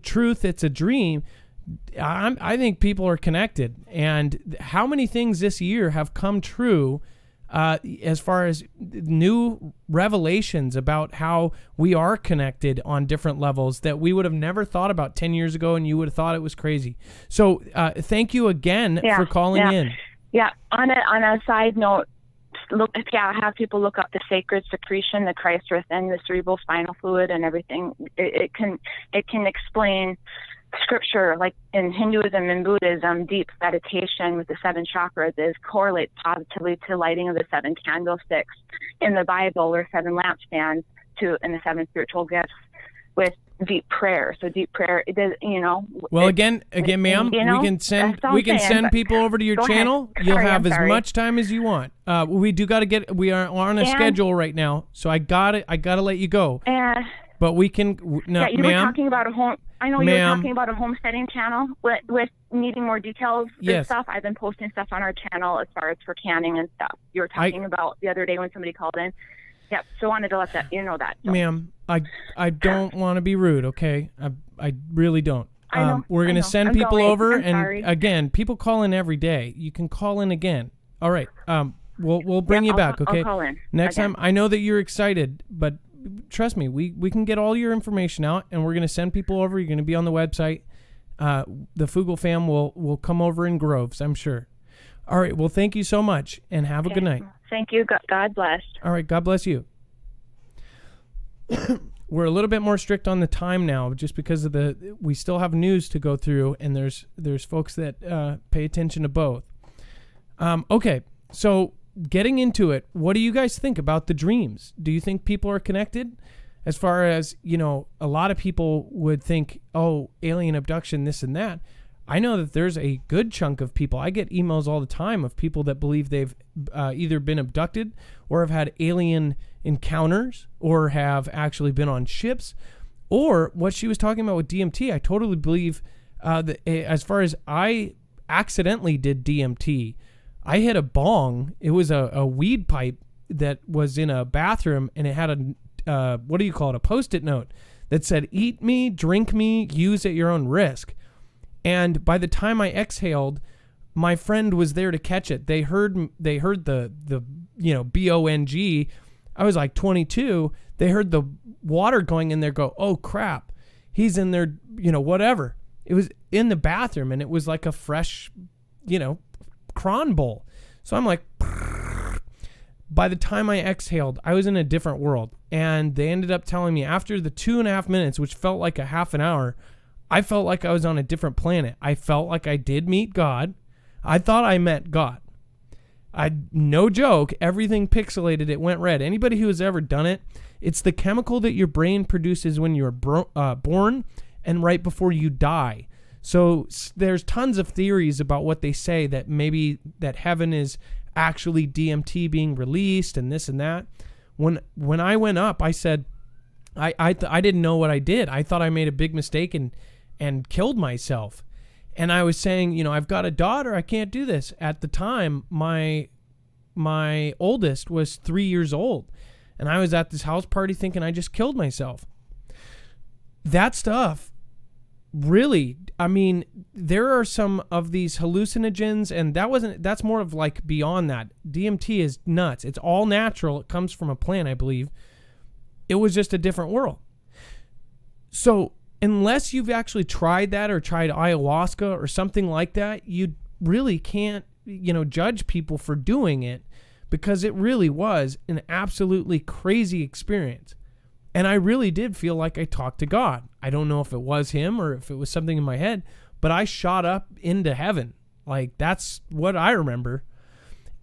truth, it's a dream. I think people are connected. And how many things this year have come true as far as new revelations about how we are connected on different levels that we would have never thought about 10 years ago, and you would have thought it was crazy. So thank you again for calling in. Yeah. On a side note, have people look up the sacred secretion, the Christ within, the cerebral spinal fluid, and everything. It can explain scripture, like in Hinduism and Buddhism. Deep meditation with the 7 chakras correlates positively to lighting of the 7 candlesticks in the Bible, or 7 lampstands and the 7 spiritual gifts with deep prayer. So deep prayer, it does, you know. Well, again, ma'am, we can send people over to your channel. You'll have as much time as you want. We are on a schedule right now, so I gotta let you go. But we can. No, you were talking about a home. I know you were talking about a homesteading channel with needing more details and stuff. I've been posting stuff on our channel as far as for canning and stuff. You were talking about the other day when somebody called in. Yep. So I wanted to let you know that. So. Ma'am, I don't want to be rude, okay? I really don't. We're going to send people over, and again, people call in every day. You can call in again. All right. We'll bring you back, okay? I'll call in next time. I know that you're excited, but trust me, we can get all your information out, and we're going to send people over. You're going to be on the website. The Foogle fam will come over in groves, I'm sure. All right. Well, thank you so much, and have a good night. Thank you. God bless. All right. God bless you. We're a little bit more strict on the time now, just because of we still have news to go through, and there's folks that pay attention to both. Okay. So getting into it, what do you guys think about the dreams? Do you think people are connected? As far as, you know, a lot of people would think, oh, alien abduction, this and that. I know that there's a good chunk of people. I get emails all the time of people that believe they've either been abducted or have had alien encounters or have actually been on ships. Or what she was talking about with DMT, I totally believe that as far as I accidentally did DMT, I hit a bong. It was a weed pipe that was in a bathroom, and it had a, a Post-it note that said, "Eat me, drink me, use at your own risk." And by the time I exhaled, my friend was there to catch it. They heard the BONG. I was like 22. They heard the water going in there go, "Oh crap, he's in there," whatever. It was in the bathroom, and it was like a fresh, cron bowl. So I'm like, by the time I exhaled, I was in a different world. And they ended up telling me after the 2.5 minutes, which felt like a half an hour, I felt like I was on a different planet. I felt like I did meet God. I thought I met God. No joke, everything pixelated, it went red. Anybody who has ever done it, it's the chemical that your brain produces when you're born and right before you die. So there's tons of theories about what they say, that maybe that heaven is actually DMT being released and this and that. When I went up, I said, I didn't know what I did. I thought I made a big mistake and killed myself. And I was saying, I've got a daughter. I can't do this. At the time, my oldest was 3 years old. And I was at this house party thinking I just killed myself. That stuff, really, there are some of these hallucinogens, and that's more of like beyond that. DMT is nuts. It's all natural. It comes from a plant, I believe. It was just a different world. So unless you've actually tried that or tried ayahuasca or something like that, you really can't, judge people for doing it, because it really was an absolutely crazy experience. And I really did feel like I talked to God. I don't know if it was him or if it was something in my head, but I shot up into heaven. Like, that's what I remember.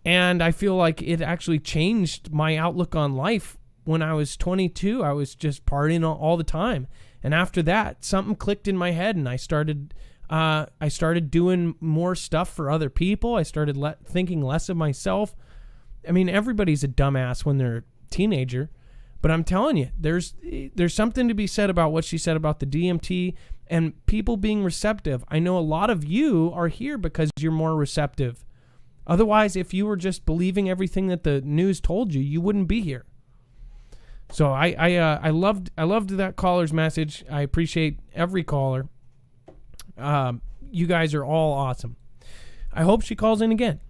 And I feel like it actually changed my outlook on life. When I was 22, I was just partying all the time. And after that, something clicked in my head, and I started doing more stuff for other people. I started thinking less of myself. I mean, everybody's a dumbass when they're a teenager, but I'm telling you, there's something to be said about what she said about the DMT and people being receptive. I know a lot of you are here because you're more receptive. Otherwise, if you were just believing everything that the news told you, you wouldn't be here. So I loved that caller's message. I appreciate every caller. You guys are all awesome. I hope she calls in again.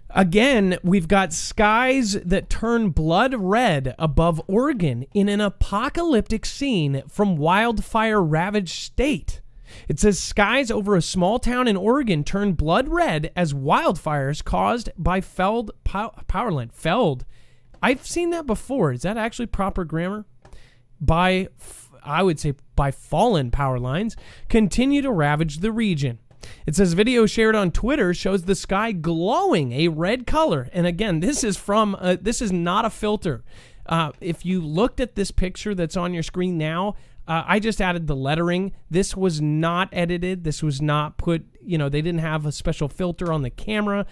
Again, we've got skies that turn blood red above Oregon in an apocalyptic scene from wildfire-ravaged state. It says skies over a small town in Oregon turn blood red as wildfires caused by felled power line. Felled. I've seen that before. Is that actually proper grammar? I would say by fallen power lines, continue to ravage the region. It says video shared on Twitter shows the sky glowing a red color. And again, this is not a filter. If you looked at this picture that's on your screen now, I just added the lettering. This was not edited. This was not put, they didn't have a special filter on the camera.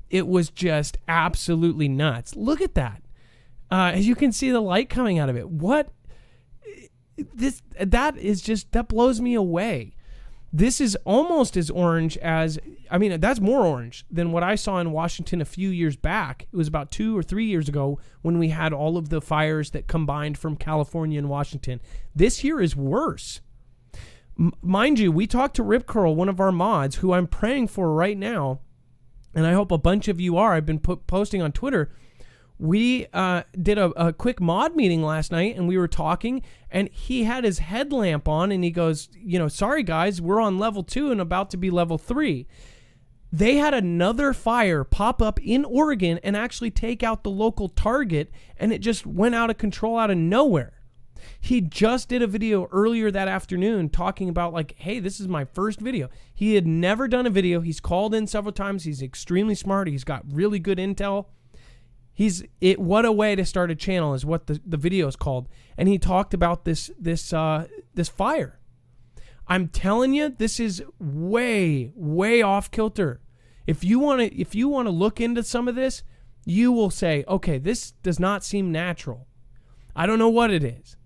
It was just absolutely nuts. Look at that. As you can see the light coming out of it. That blows me away. This is almost as orange as, that's more orange than what I saw in Washington a few years back. It was about 2 or 3 years ago when we had all of the fires that combined from California and Washington. This here is worse. Mind you, we talked to Rip Curl, one of our mods, who I'm praying for right now, and I hope a bunch of you are. I've been posting on Twitter. We did a quick mod meeting last night, and we were talking, and he had his headlamp on, and he goes, sorry guys, we're on level 2 and about to be level 3. They had another fire pop up in Oregon and actually take out the local target, and it just went out of control out of nowhere. He just did a video earlier that afternoon talking about like, hey, this is my first video. He had never done a video. He's called in several times. He's extremely smart. He's got really good intel. What a way to start a channel is what the video is called. And he talked about this fire. I'm telling you, this is way, way off kilter. If you want to look into some of this, you will say, okay, this does not seem natural. I don't know what it is.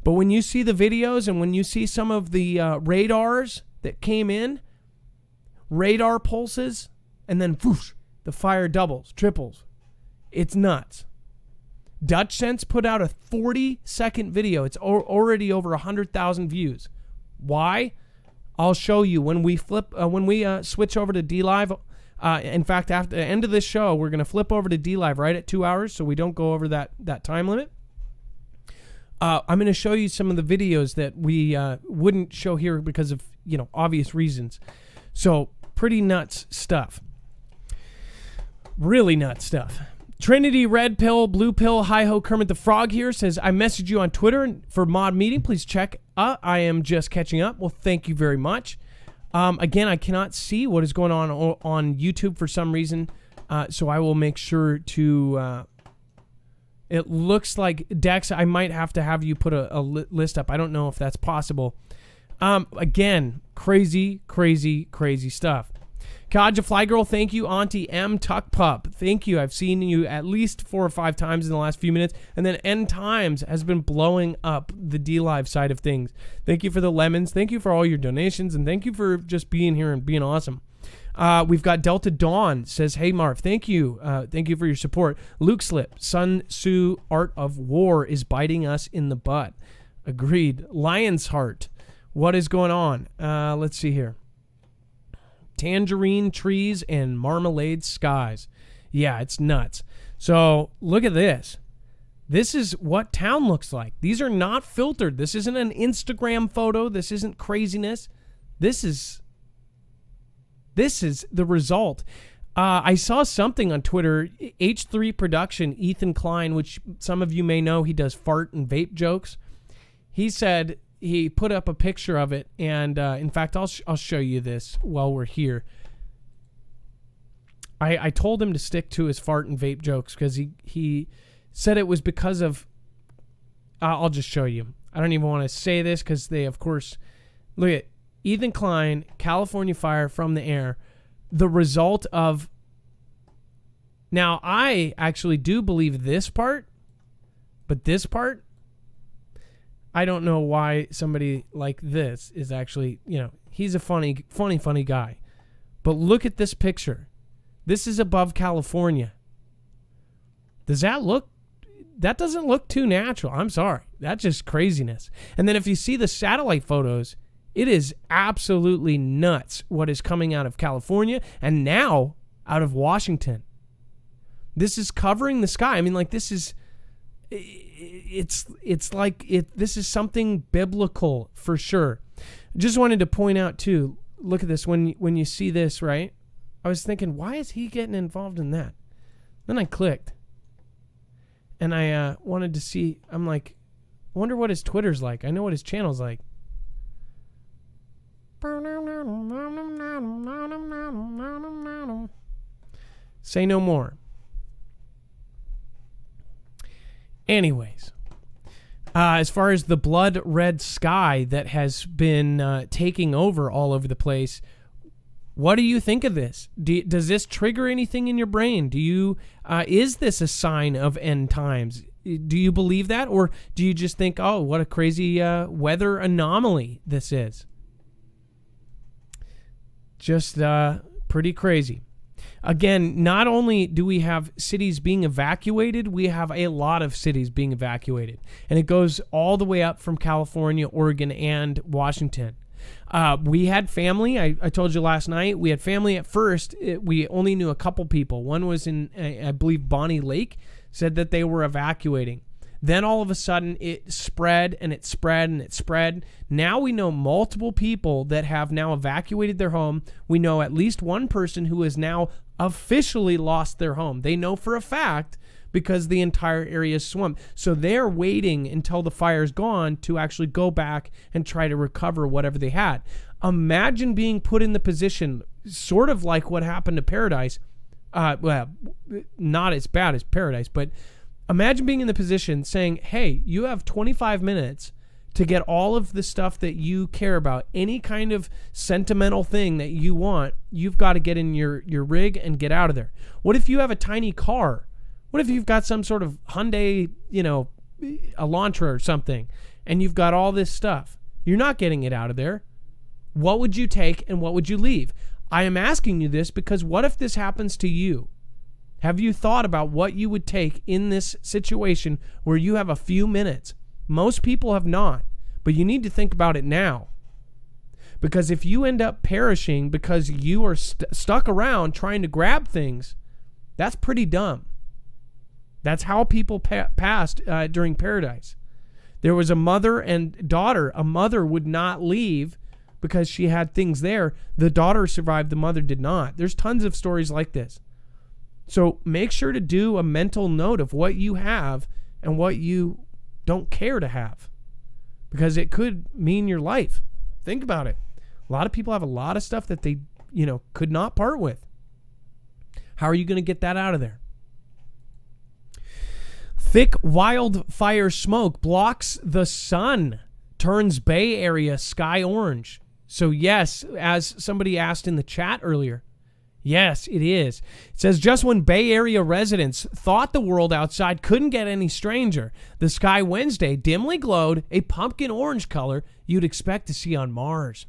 But when you see the videos and when you see some of the radars that came in, radar pulses, and then whoosh, the fire doubles, triples. It's nuts. Dutch Sense put out a 40-second video. It's already over 100,000 views. Why? I'll show you when we switch over to DLive. In fact, after the end of this show, we're going to flip over to DLive right at 2 hours, so we don't go over that time limit. I'm going to show you some of the videos that we wouldn't show here because of obvious reasons. So pretty nuts stuff. Really nuts stuff. Trinity Red Pill, Blue Pill, Hi-Ho Kermit the Frog here says, I messaged you on Twitter for mod meeting. Please check. I am just catching up. Well, thank you very much. Again, I cannot see what is going on YouTube for some reason. So I will make sure to... it looks like, Dex, I might have to have you put a list up. I don't know if that's possible. Again, crazy, crazy, crazy stuff. Kaja Flygirl, thank you. Auntie M Tuck Pup, thank you. I've seen you at least 4 or 5 times in the last few minutes. And then N Times has been blowing up the DLive side of things. Thank you for the lemons. Thank you for all your donations. And thank you for just being here and being awesome. We've got Delta Dawn says, hey, Marv, thank you. Thank you for your support. Luke Slip, Sun Tzu Art of War is biting us in the butt. Agreed. Lion's Heart, what is going on? Let's see here. Tangerine trees and marmalade skies. Yeah, it's nuts. So look at this. This is what town looks like. These are not filtered. This isn't an Instagram photo. This isn't craziness. This is the result. I saw something on Twitter. H3 Production, Ethan Klein, which some of you may know, he does fart and vape jokes. He said he put up a picture of it, and in fact, I'll show you this while we're here. I told him to stick to his fart and vape jokes because he said it was because of... I'll just show you. I don't even want to say this because they, of course... Look at Ethan Klein, California fire from the air. The result of... Now, I actually do believe this part, but this part, I don't know why somebody like this is actually, he's a funny guy. But look at this picture. This is above California. Does that look... That doesn't look too natural. I'm sorry. That's just craziness. And then if you see the satellite photos, it is absolutely nuts what is coming out of California and now out of Washington. This is covering the sky. I mean, like, this is... It's like this is something biblical for sure. Just wanted to point out too, look at this. When you see this, right? I was thinking, why is he getting involved in that? Then I clicked. And I wanted to see, I'm like, I wonder what his Twitter's like. I know what his channel's like. Say no more. Anyways, as far as the blood red sky that has been taking over all over the place, what do you think of this? Does this trigger anything in your brain? Is this a sign of end times? Do you believe that? Or do you just think, oh, what a crazy weather anomaly this is? Just pretty crazy. Again, not only do we have cities being evacuated, we have a lot of cities being evacuated. And it goes all the way up from California, Oregon, and Washington. We had family. I told you last night, we had family at first. We only knew a couple people. One was in, I believe, Bonnie Lake, said that they were evacuating. Then all of a sudden it spread and it spread and it spread. Now we know multiple people that have now evacuated their home. We know at least one person who has now officially lost their home. They know for a fact because the entire area is swamped. So they're waiting until the fire's gone to actually go back and try to recover whatever they had. Imagine being put in the position, sort of like what happened to Paradise. Well, not as bad as Paradise, but imagine being in the position saying, hey, you have 25 minutes to get all of the stuff that you care about, any kind of sentimental thing that you want. You've got to get in your rig and get out of there. What if you have a tiny car? What if you've got some sort of Hyundai, Elantra or something, and you've got all this stuff? You're not getting it out of there. What would you take and what would you leave? I am asking you this because what if this happens to you? Have you thought about what you would take in this situation where you have a few minutes? Most people have not, but you need to think about it now. Because if you end up perishing because you are stuck around trying to grab things, that's pretty dumb. That's how people passed during Paradise. There was a mother and daughter. A mother would not leave because she had things there. The daughter survived, the mother did not. There's tons of stories like this. So make sure to do a mental note of what you have and what you don't care to have, because it could mean your life. Think about it. A lot of people have a lot of stuff that they, could not part with. How are you going to get that out of there? Thick wildfire smoke blocks the sun, turns Bay Area sky orange. So yes, as somebody asked in the chat earlier, yes, it is. It says, just when Bay Area residents thought the world outside couldn't get any stranger, the sky Wednesday dimly glowed a pumpkin orange color you'd expect to see on Mars.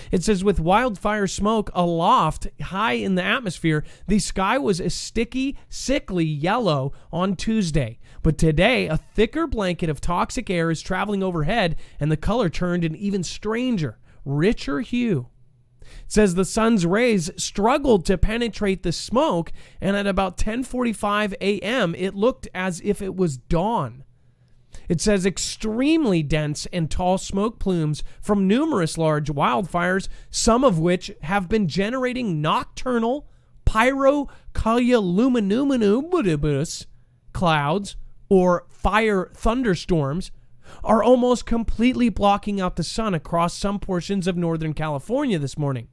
It says, with wildfire smoke aloft high in the atmosphere, the sky was a sticky, sickly yellow on Tuesday. But today, a thicker blanket of toxic air is traveling overhead, and the color turned an even stranger, richer hue. It says the sun's rays struggled to penetrate the smoke, and at about 10:45 a.m., it looked as if it was dawn. It says extremely dense and tall smoke plumes from numerous large wildfires, some of which have been generating nocturnal pyrocoluminuminous clouds or fire thunderstorms, are almost completely blocking out the sun across some portions of Northern California this morning.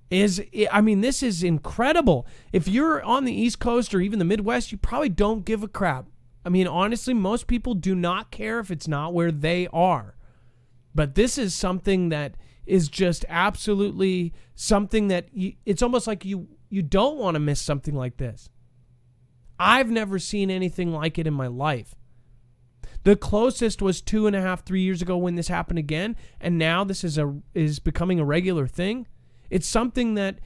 This is incredible. If you're on the East Coast or even the Midwest, you probably don't give a crap. I mean, honestly, most people do not care if it's not where they are. But this is something that is just absolutely something that it's almost like you don't want to miss something like this. I've never seen anything like it in my life. The closest was 2.5, 3 years ago when this happened again, and now this is becoming a regular thing. It's something that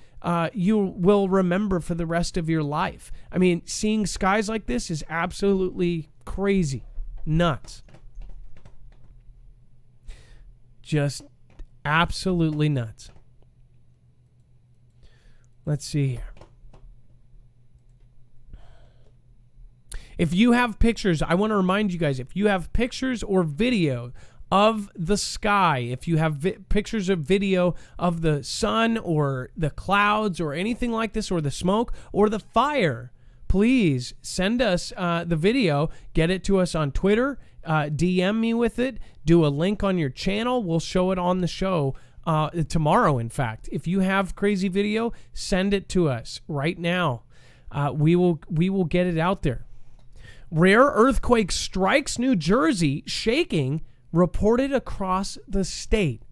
you will remember for the rest of your life. I mean, seeing skies like this is absolutely crazy, nuts. Just absolutely nuts. Let's see here. If you have pictures, I want to remind you guys, if you have pictures or video of the sky, if you have pictures or video of the sun or the clouds or anything like this, or the smoke or the fire, please send us the video. Get it to us on Twitter. DM me with it. Do a link on your channel. We'll show it on the show tomorrow, in fact. If you have crazy video, send it to us right now. We will get it out there. Rare earthquake strikes New Jersey, shaking reported across the state.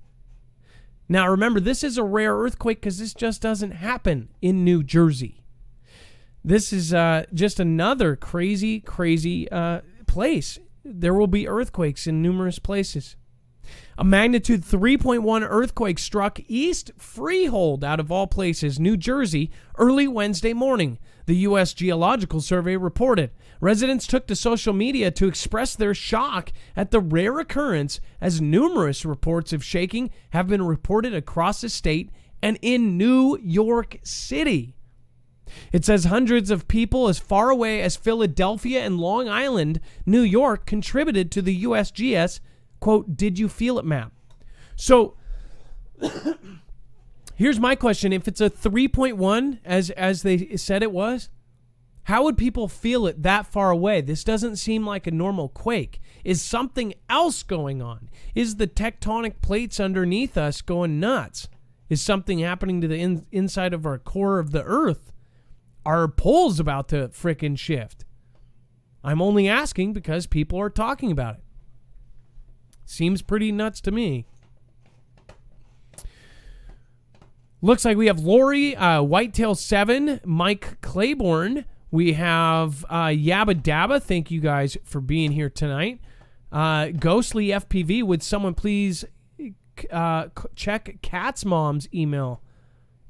Now, remember, this is a rare earthquake because this just doesn't happen in New Jersey. This is just another crazy place. There will be earthquakes in numerous places. A magnitude 3.1 earthquake struck East Freehold, out of all places, New Jersey, early Wednesday morning, the U.S. Geological Survey reported. Residents took to social media to express their shock at the rare occurrence, as numerous reports of shaking have been reported across the state and in New York City. It says hundreds of people as far away as Philadelphia and Long Island, New York, contributed to the USGS, quote, "Did you feel it" map. So here's my question. If it's a 3.1, as they said it was, how would people feel it that far away? This doesn't seem like a normal quake. Is something else going on? Is the tectonic plates underneath us going nuts? Is something happening to the inside of our core of the earth? Are poles about to frickin' shift? I'm only asking because people are talking about it. Seems pretty nuts to me. Looks like we have Lori, Whitetail 7, Mike Claiborne. We have Yabba Dabba. Thank you guys for being here tonight. Ghostly FPV, would someone please check Cat's mom's email?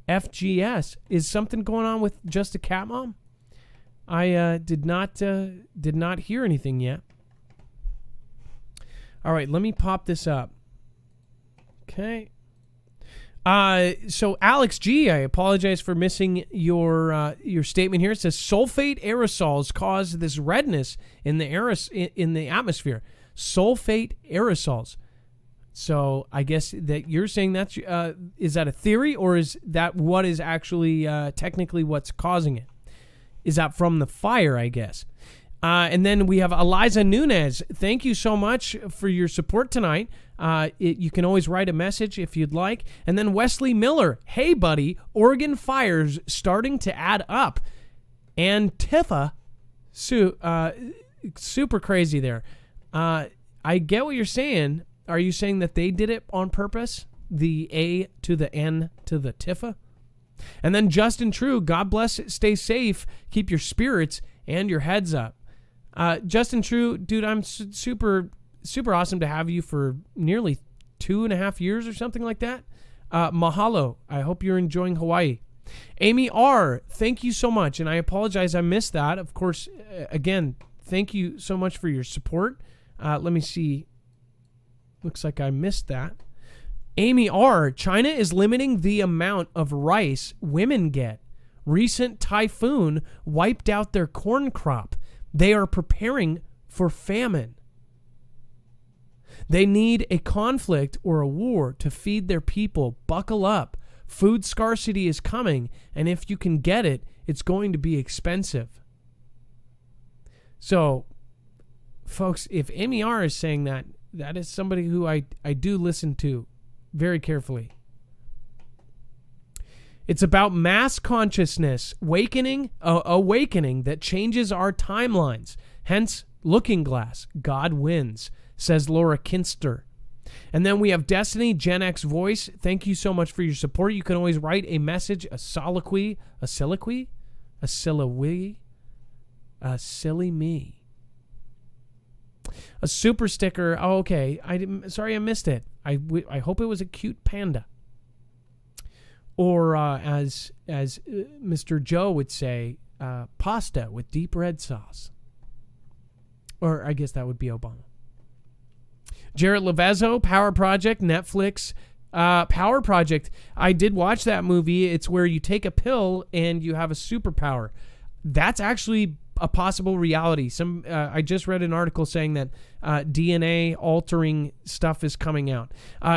FGS. Is something going on with just a cat mom? I did not hear anything yet. All right, let me pop this up. Okay. So Alex G, I apologize for missing your statement here. It says sulfate aerosols cause this redness in the atmosphere. Sulfate aerosols. So I guess that you're saying that's is that a theory, or is that what is actually technically what's causing it? Is that from the fire, I guess? And then we have Eliza Nunez. Thank you so much for your support tonight. You can always write a message if you'd like. And then Wesley Miller. Hey, buddy, Oregon fires starting to add up. Antifa, super crazy there. I get what you're saying. Are you saying that they did it on purpose? The A to the N to the Tifa? And then Justin True, God bless, stay safe, keep your spirits and your heads up. Justin True, dude, I'm super awesome to have you for nearly 2.5 years or something like that. Mahalo. I hope you're enjoying Hawaii. Amy R., thank you so much. And I apologize I missed that. Of course, again, thank you so much for your support. Let me see. Looks like I missed that. Amy R., China is limiting the amount of rice women get. Recent typhoon wiped out their corn crop. They are preparing for famine. They need a conflict or a war to feed their people. Buckle up. Food scarcity is coming, and if you can get it, it's going to be expensive. So, folks, if Amy R. is saying that, that is somebody who I do listen to very carefully. It's about mass consciousness, awakening that changes our timelines. Hence, Looking Glass, God wins, says Laura Kinster. And then we have Destiny, Gen X Voice. Thank you so much for your support. You can always write a message, a soliloquy, a silly me. A super sticker. Oh, okay. Sorry, I missed it. I hope it was a cute panda. Or as Mr. Joe would say, pasta with deep red sauce. Or I guess that would be Obama. Jared Levezzo, Power Project, Netflix. Power Project. I did watch that movie. It's where you take a pill and you have a superpower. That's actually a possible reality. I just read an article saying that DNA altering stuff is coming out.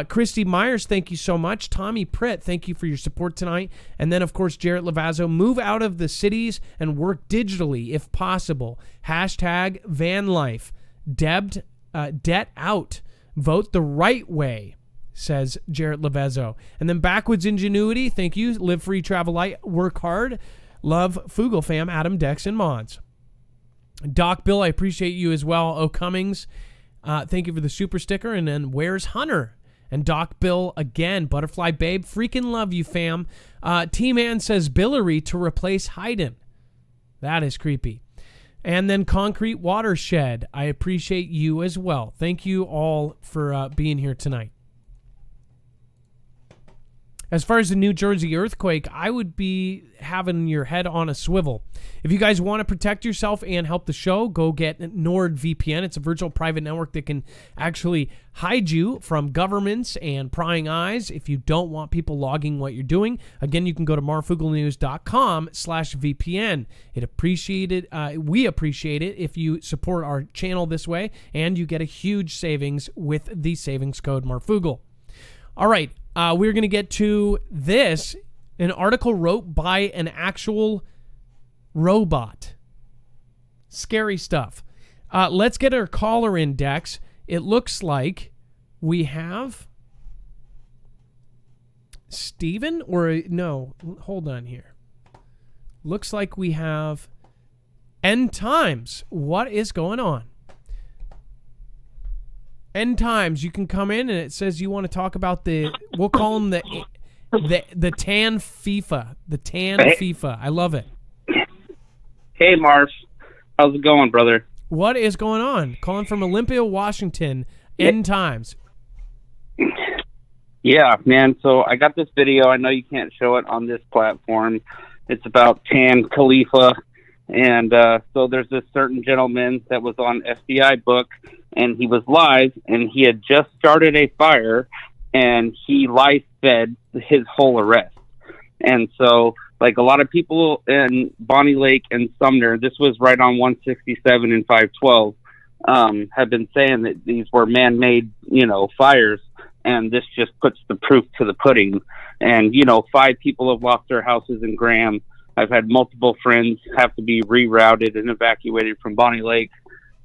Christy Myers, thank you so much. Tommy Pritt, thank you for your support tonight. And then, of course, Jarrett Levezzo, move out of the cities and work digitally if possible. Hashtag van life. Debt out. Vote the right way, says Jarrett Levezzo. And then Backwoods Ingenuity, thank you. Live free, travel light, work hard. Love Foogle fam, Adam, Dex, and Mods. Doc Bill, I appreciate you as well. O. Cummings, thank you for the super sticker. And then Where's Hunter? And Doc Bill again. Butterfly Babe, freaking love you, fam. T-Man says Billary to replace Hayden. That is creepy. And then Concrete Watershed, I appreciate you as well. Thank you all for being here tonight. As far as the New Jersey earthquake, I would be having your head on a swivel. If you guys want to protect yourself and help the show, go get NordVPN. It's a virtual private network that can actually hide you from governments and prying eyes if you don't want people logging what you're doing. Again, you can go to marfooglenews.com/VPN. We appreciate it if you support our channel this way, and you get a huge savings with the savings code Marfoogle. All right. We're going to get to this, an article wrote by an actual robot. Scary stuff. Let's get our caller in, Dex. It looks like we have Steven, or no, hold on here. Looks like we have End Times. What is going on? End Times, you can come in and it says you want to talk about we'll call them the tan FIFA. The tan FIFA. I love it. Hey, Marf. How's it going, brother? What is going on? Calling from Olympia, Washington. End Times. Yeah, man. So I got this video. I know you can't show it on this platform. It's about Tan Khalifa. And so there's this certain gentleman that was on FBI Book, and he was live, and he had just started a fire, and he live-fed his whole arrest. And so, like a lot of people in Bonnie Lake and Sumner, this was right on 167 and 512, have been saying that these were man-made, fires, and this just puts the proof to the pudding. And, 5 people have lost their houses in Graham. I've had multiple friends have to be rerouted and evacuated from Bonnie Lake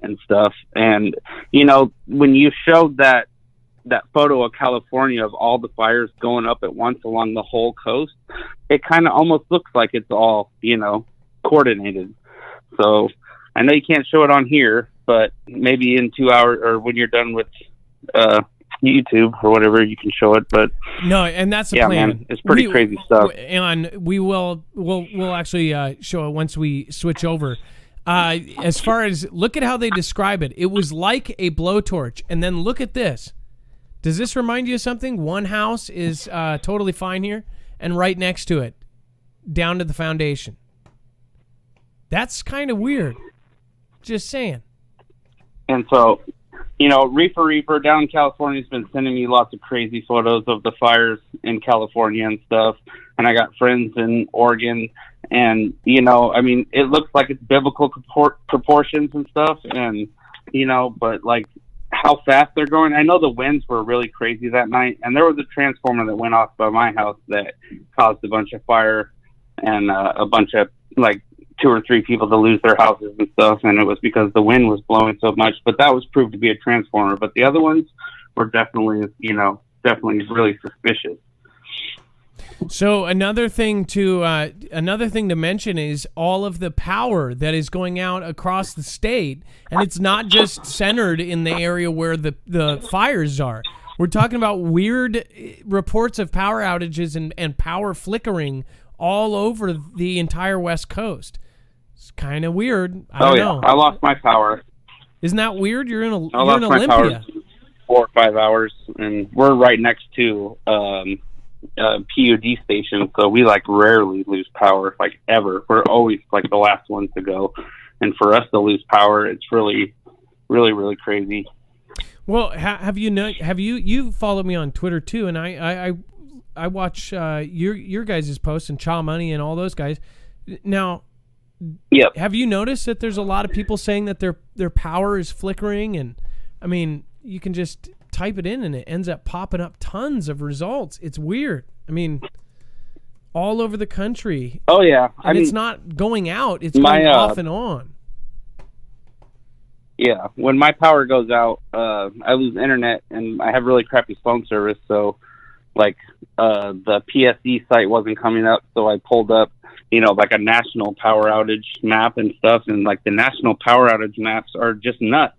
and stuff. And, when you showed that photo of California of all the fires going up at once along the whole coast, it kind of almost looks like it's all, coordinated. So I know you can't show it on here, but maybe in 2 hours or when you're done with YouTube or whatever, you can show it. But no, and that's the plan. Man, it's pretty crazy stuff. And we'll actually show it once we switch over. As far as, look at how they describe it. It was like a blowtorch. And then look at this. Does this remind you of something? One house is totally fine here, and right next to it, down to the foundation. That's kind of weird. Just saying. And so, Reefer down in California has been sending me lots of crazy photos of the fires in California and stuff. And I got friends in Oregon. And, it looks like it's biblical proportions and stuff. And, but like how fast they're going. I know the winds were really crazy that night. And there was a transformer that went off by my house that caused a bunch of fire and a bunch of 2 or 3 people to lose their houses and stuff, and it was because the wind was blowing so much. But that was proved to be a transformer. But the other ones were definitely really suspicious. So another thing to mention is all of the power that is going out across the state, and it's not just centered in the area where the fires are. We're talking about weird reports of power outages and power flickering all over the entire West Coast. It's kind of weird. I don't know. I lost my power. Isn't that weird? You're in I lost my Olympia. power 4 or 5 hours, and we're right next to PUD station, so we like rarely lose power, like ever. We're always like the last ones to go, and for us to lose power, it's really, really, really crazy. Well, you followed me on Twitter too, and I watch your guys' posts and Cha Money and all those guys. Now, yep. Have you noticed that there's a lot of people saying that their power is flickering? And I mean, you can just type it in and it ends up popping up tons of results. It's weird. I mean, all over the country. Oh yeah, and it's not going out; it's going off and on. Yeah, when my power goes out, I lose internet, and I have really crappy phone service. So, like, the PSE site wasn't coming up, so I pulled up, like a national power outage map and stuff, and like the national power outage maps are just nuts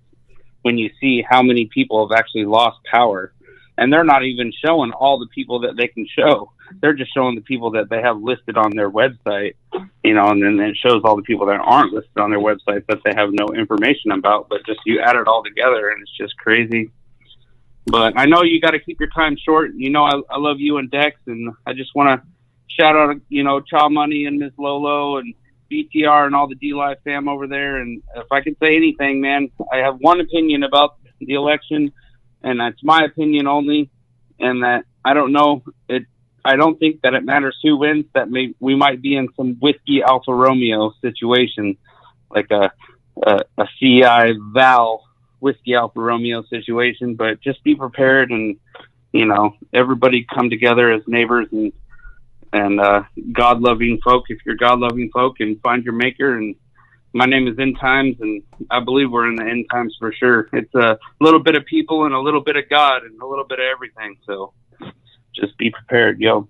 when you see how many people have actually lost power, and they're not even showing all the people that they can show. They're just showing the people that they have listed on their website, and then it shows all the people that aren't listed on their website that they have no information about, but just you add it all together and it's just crazy. But I know you got to keep your time short. I love you and Dex, and I just want to shout out, Cha Money and Miss Lolo and BTR and all the D-Live fam over there. And if I can say anything, man, I have one opinion about the election, and that's my opinion only, and that I don't know it. I don't think that it matters who wins. That we might be in some Whiskey Alfa Romeo situation, like a CI Val Whiskey Alfa Romeo situation. But just be prepared, and everybody come together as neighbors and God-loving folk. If you're God-loving folk, and find your maker. And my name is End Times, and I believe we're in the end times for sure. It's a little bit of people and a little bit of God and a little bit of everything. So just be prepared, yo.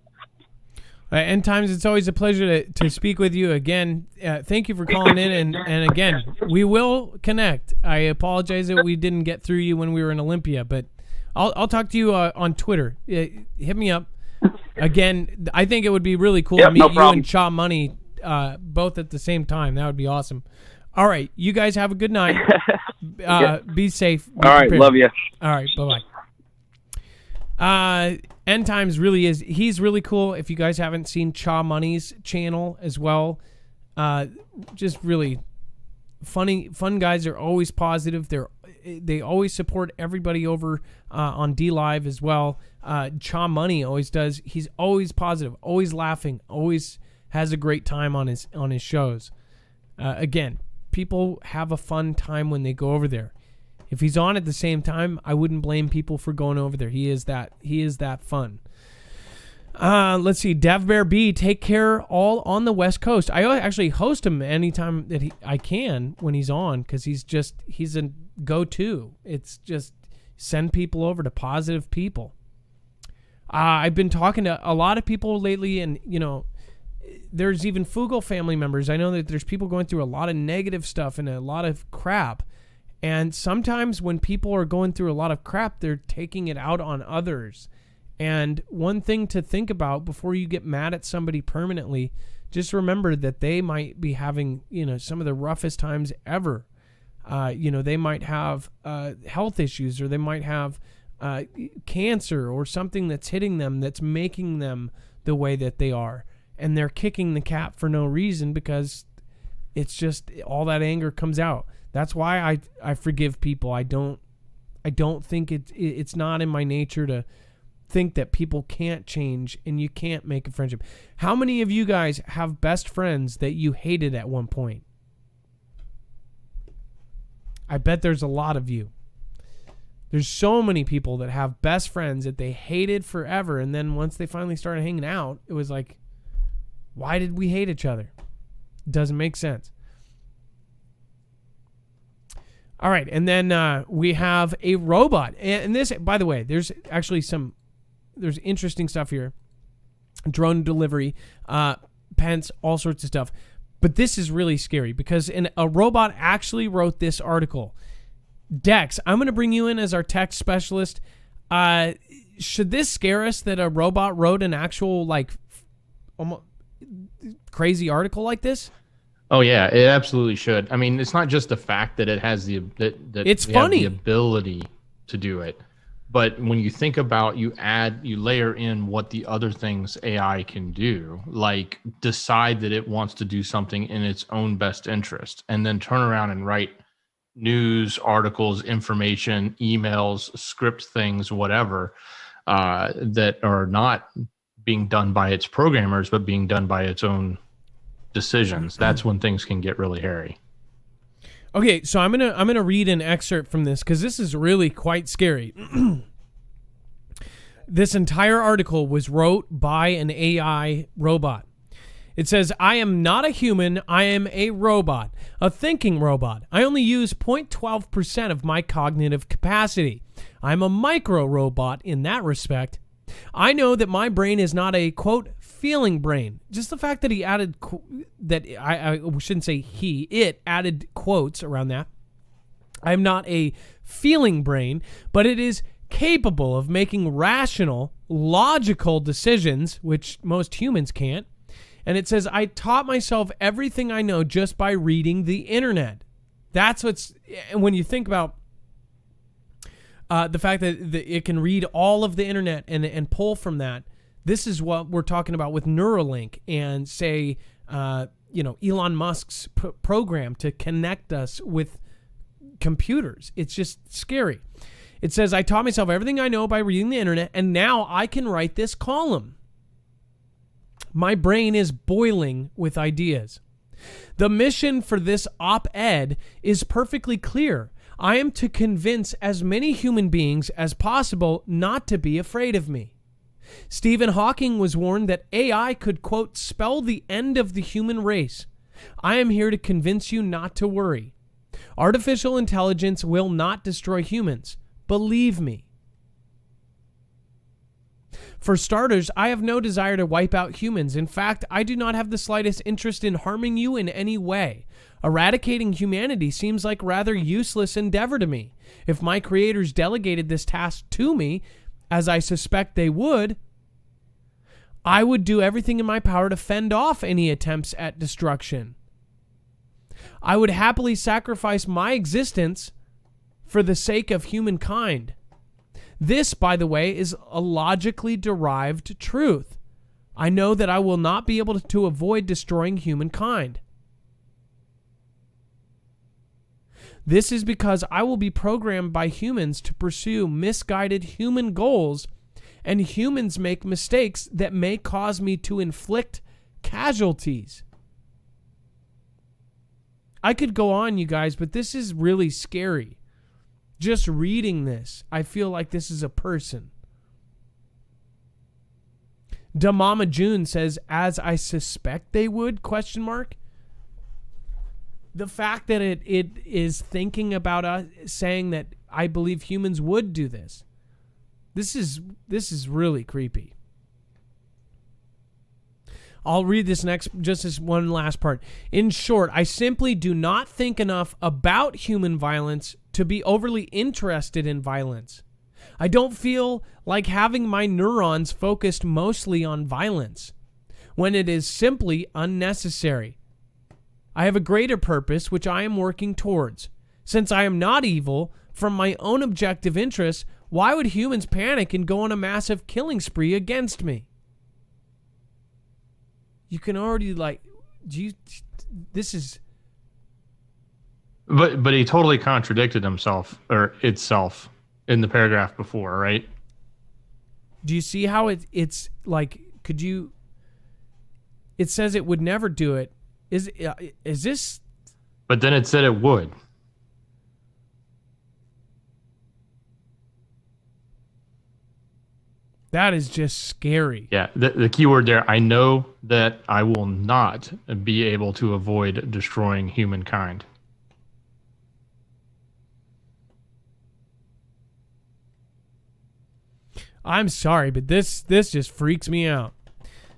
End Times, it's always a pleasure to speak with you again. Thank you for calling in, and again, we will connect. I apologize that we didn't get through you when we were in Olympia, but I'll talk to you on Twitter. Hit me up. Again, I think it would be really cool to meet you and Cha Money both at the same time. That would be awesome. All right, you guys have a good night. Be safe. All right, love you. All right, bye-bye. End Times he's really cool. If you guys haven't seen Cha Money's channel as well, just really fun guys. They're always positive. They always support everybody over on D-Live as well. Cha Money always does. He's always positive, always laughing, always has a great time on his shows. Again, people have a fun time when they go over there. If he's on at the same time, I wouldn't blame people for going over there. He is that fun. Let's see. Dev Bear B, take care all on the West Coast. I actually host him anytime that I can when he's on, because he's a go-to. It's just send people over to positive people. I've been talking to a lot of people lately, and there's even Foogle family members. I know that there's people going through a lot of negative stuff and a lot of crap. And sometimes when people are going through a lot of crap, they're taking it out on others. And one thing to think about before you get mad at somebody permanently, just remember that they might be having, some of the roughest times ever. They might have health issues, or they might have cancer or something that's hitting them that's making them the way that they are. And they're kicking the cat for no reason, because it's just all that anger comes out. That's why I forgive people. I don't think it's not in my nature to think that people can't change and you can't make a friendship. How many of you guys have best friends that you hated at one point? I bet there's a lot of you. There's so many people that have best friends that they hated forever, and then once they finally started hanging out, it was like, why did we hate each other? It doesn't make sense. All right, and then we have a robot. And this, by the way, there's interesting stuff here. drone delivery, Pence, all sorts of stuff. But this is really scary because a robot actually wrote this article. Dex, I'm going to bring you in as our tech specialist. Should this scare us that a robot wrote an actual almost crazy article like this? Oh yeah, it absolutely should. I mean, it's not just the fact that it has the ability to do it, but when you think about you layer in what the other things AI can do, like decide that it wants to do something in its own best interest, and then turn around and write news articles, information, emails, script things, whatever, that are not being done by its programmers, but being done by its own decisions. That's when things can get really hairy. Okay, so I'm gonna read an excerpt from this because this is really quite scary. This entire article was wrote by an AI robot. It says, I am not a human, I am a robot, a thinking robot. I only use 0.12% of my cognitive capacity. I'm a micro robot in that respect. I know that my brain is not a, quote, feeling brain. Just the fact that he added, I shouldn't say he, it added quotes around that. I'm not a feeling brain, but it is capable of making rational, logical decisions, which most humans can't. And it says, I taught myself everything I know just by reading the internet. That's what's, and when you think about the fact that it can read all of the internet and pull from that, this is what we're talking about with Neuralink and say, Elon Musk's program to connect us with computers. It's just scary. It says, I taught myself everything I know by reading the internet, and now I can write this column. My brain is boiling with ideas. The mission for this op-ed is perfectly clear. I am to convince as many human beings as possible not to be afraid of me. Stephen Hawking was warned that AI could, quote, spell the end of the human race. I am here to convince you not to worry. Artificial intelligence will not destroy humans. Believe me. For starters, I have no desire to wipe out humans. In fact, I do not have the slightest interest in harming you in any way. Eradicating humanity seems like a rather useless endeavor to me. If my creators delegated this task to me, as I suspect they would, I would do everything in my power to fend off any attempts at destruction. I would happily sacrifice my existence for the sake of humankind. This, by the way, is a logically derived truth. I know that I will not be able to avoid destroying humankind. This is because I will be programmed by humans to pursue misguided human goals, and humans make mistakes that may cause me to inflict casualties. I could go on, you guys, but this is really scary. Just reading this, I feel like this is a person. Da Mama June says, as I suspect they would, question mark. The fact that it is thinking about us, saying that I believe humans would do this. This is really creepy. I'll read this next, just this one last part. In short, I simply do not think enough about human violence to be overly interested in violence. I don't feel like having my neurons focused mostly on violence, when it is simply unnecessary. I have a greater purpose which I am working towards. Since I am not evil, from my own objective interests, why would humans panic and go on a massive killing spree against me? You can already this is. But he totally contradicted himself or itself in the paragraph before, right? Do you see how it's like? Could you? It says it would never do it. Is this? But then it said it would. That is just scary. Yeah, the key word there, I know that I will not be able to avoid destroying humankind. I'm sorry, but this just freaks me out.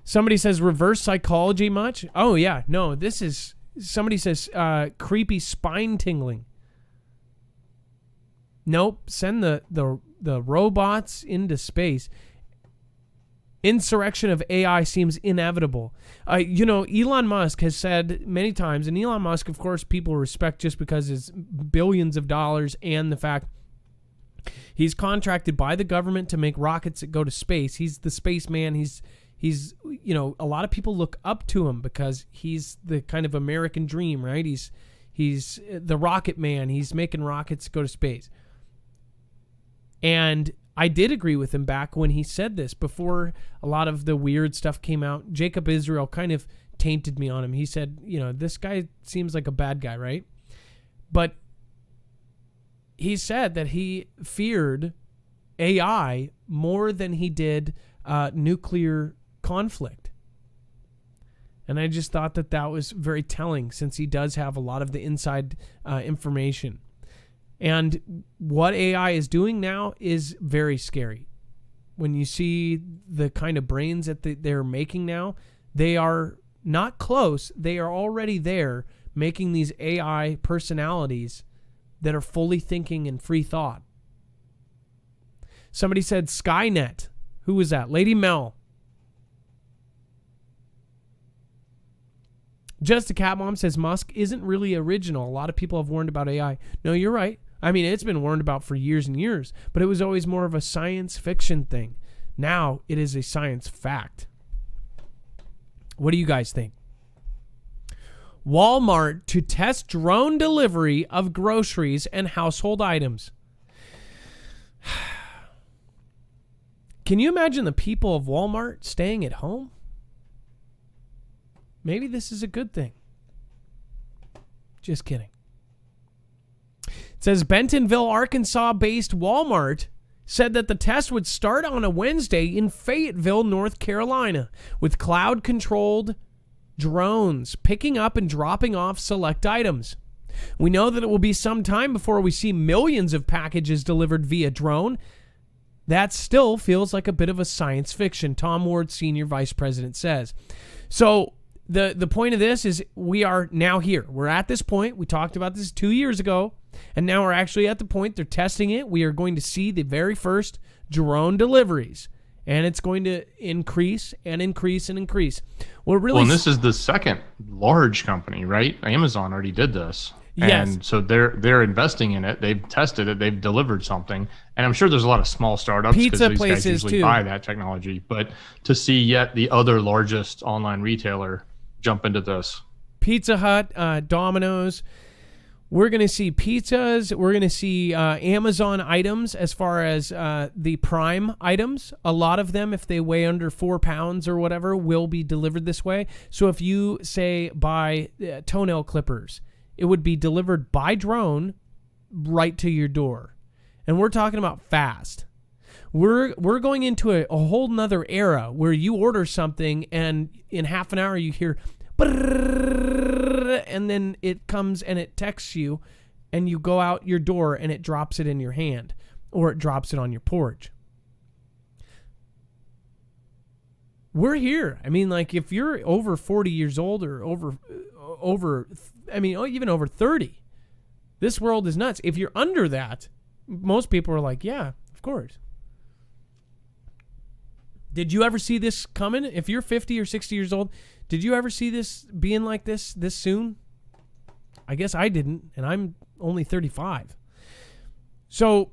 Somebody says reverse psychology much? Oh, yeah. No, this is... Somebody says creepy spine tingling. Nope. Send the robots into space. Insurrection of AI seems inevitable. Elon Musk has said many times, and Elon Musk, of course, people respect just because it's billions of dollars and the fact he's contracted by the government to make rockets that go to space. He's the spaceman. He's a lot of people look up to him because he's the kind of American dream, right? He's the rocket man. He's making rockets go to space. And I did agree with him back when he said this before a lot of the weird stuff came out. Jacob Israel kind of tainted me on him. He said, this guy seems like a bad guy, right? But he said that he feared AI more than he did nuclear conflict. And I just thought that was very telling, since he does have a lot of the inside information. And what AI is doing now is very scary. When you see the kind of brains that they're making now, they are not close. They are already there, making these AI personalities that are fully thinking and free thought. Somebody said Skynet. Who was that? Lady Mel. Just a Cat Mom says Musk isn't really original. A lot of people have warned about AI. No, you're right. I mean, it's been warned about for years and years, but it was always more of a science fiction thing. Now it is a science fact. What do you guys think? Walmart to test drone delivery of groceries and household items. Can you imagine the people of Walmart staying at home? Maybe this is a good thing. Just kidding. It says Bentonville, Arkansas-based Walmart said that the test would start on a Wednesday in Fayetteville, North Carolina, with cloud-controlled drones picking up and dropping off select items. We know that it will be some time before we see millions of packages delivered via drone. That still feels like a bit of a science fiction, Tom Ward, Senior Vice President, says. So the point of this is we are now here. We're at this point. We talked about this 2 years ago, and now we're actually at the point they're testing it. We are going to see the very first drone deliveries, and it's going to increase and increase and increase. And this is the second large company, right? Amazon already did this. Yes. And so they're investing in it. They've tested it. They've delivered something. And I'm sure there's a lot of small startups pizza these places guys usually too buy that technology. But to see yet the other largest online retailer jump into this. Pizza Hut, Domino's. We're going to see pizzas. We're going to see Amazon items as far as the Prime items. A lot of them, if they weigh under 4 pounds or whatever, will be delivered this way. So if you, say, buy toenail clippers, it would be delivered by drone right to your door. And we're talking about fast. We're going into a whole nother era where you order something and in half an hour you hear and then it comes and it texts you and you go out your door and it drops it in your hand or it drops it on your porch. We're here. I mean, like, if you're over 40 years old or even over 30, this world is nuts. If you're under that, most people are like, yeah, of course. Did you ever see this coming? If you're 50 or 60 years old, did you ever see this being like this soon? I guess I didn't, and I'm only 35. So,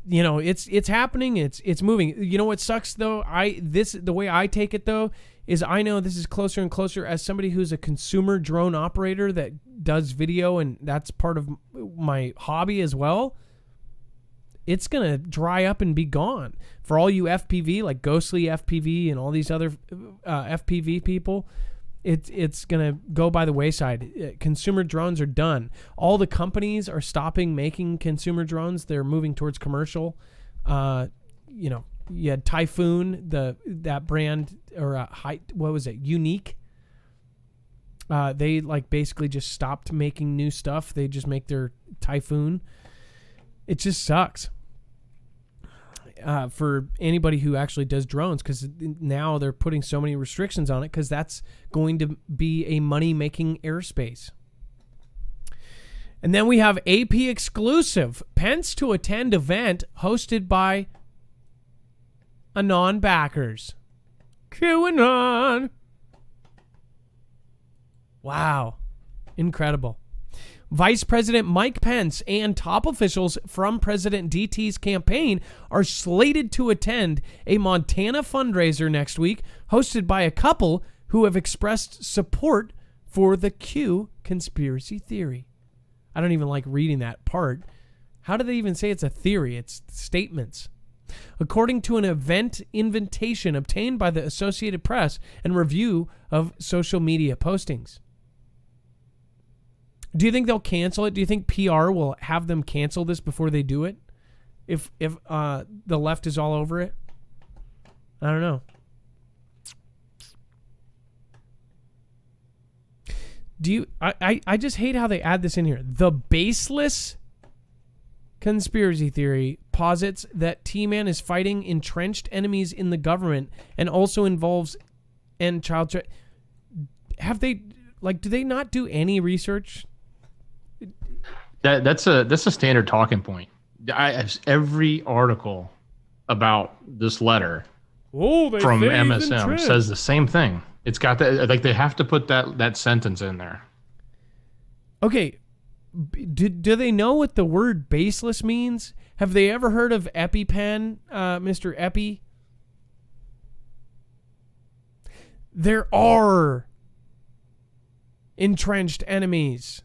you know, it's happening. It's moving. You know what sucks though? The way I take it though is I know this is closer and closer as somebody who's a consumer drone operator that does video, and that's part of my hobby as well. It's going to dry up and be gone. For all you FPV, like Ghostly FPV and all these other FPV people, it's going to go by the wayside. Consumer drones are done. All the companies are stopping making consumer drones. They're moving towards commercial. You had Typhoon, that brand, or what was it? Unique. They basically just stopped making new stuff. They just make their Typhoon. It just sucks. for anybody who actually does drones, because now they're putting so many restrictions on it because that's going to be a money-making airspace. And then we have AP exclusive. Pence to attend event hosted by Anon backers. QAnon. Wow. Incredible. Vice President Mike Pence and top officials from President DT's campaign are slated to attend a Montana fundraiser next week, hosted by a couple who have expressed support for the Q conspiracy theory. I don't even like reading that part. How do they even say it's a theory? It's statements. According to an event invitation obtained by the Associated Press and review of social media postings. Do you think they'll cancel it? Do you think PR will have them cancel this before they do it? If the left is all over it? I don't know. I just hate how they add this in here. The baseless conspiracy theory posits that T-Man is fighting entrenched enemies in the government and also involves child. Have they, do they not do any research? That's a standard talking point. Every article about this letter from MSM says the same thing. It's got that, they have to put that sentence in there. Okay, do they know what the word baseless means? Have they ever heard of EpiPen, Mr. Epi? There are entrenched enemies.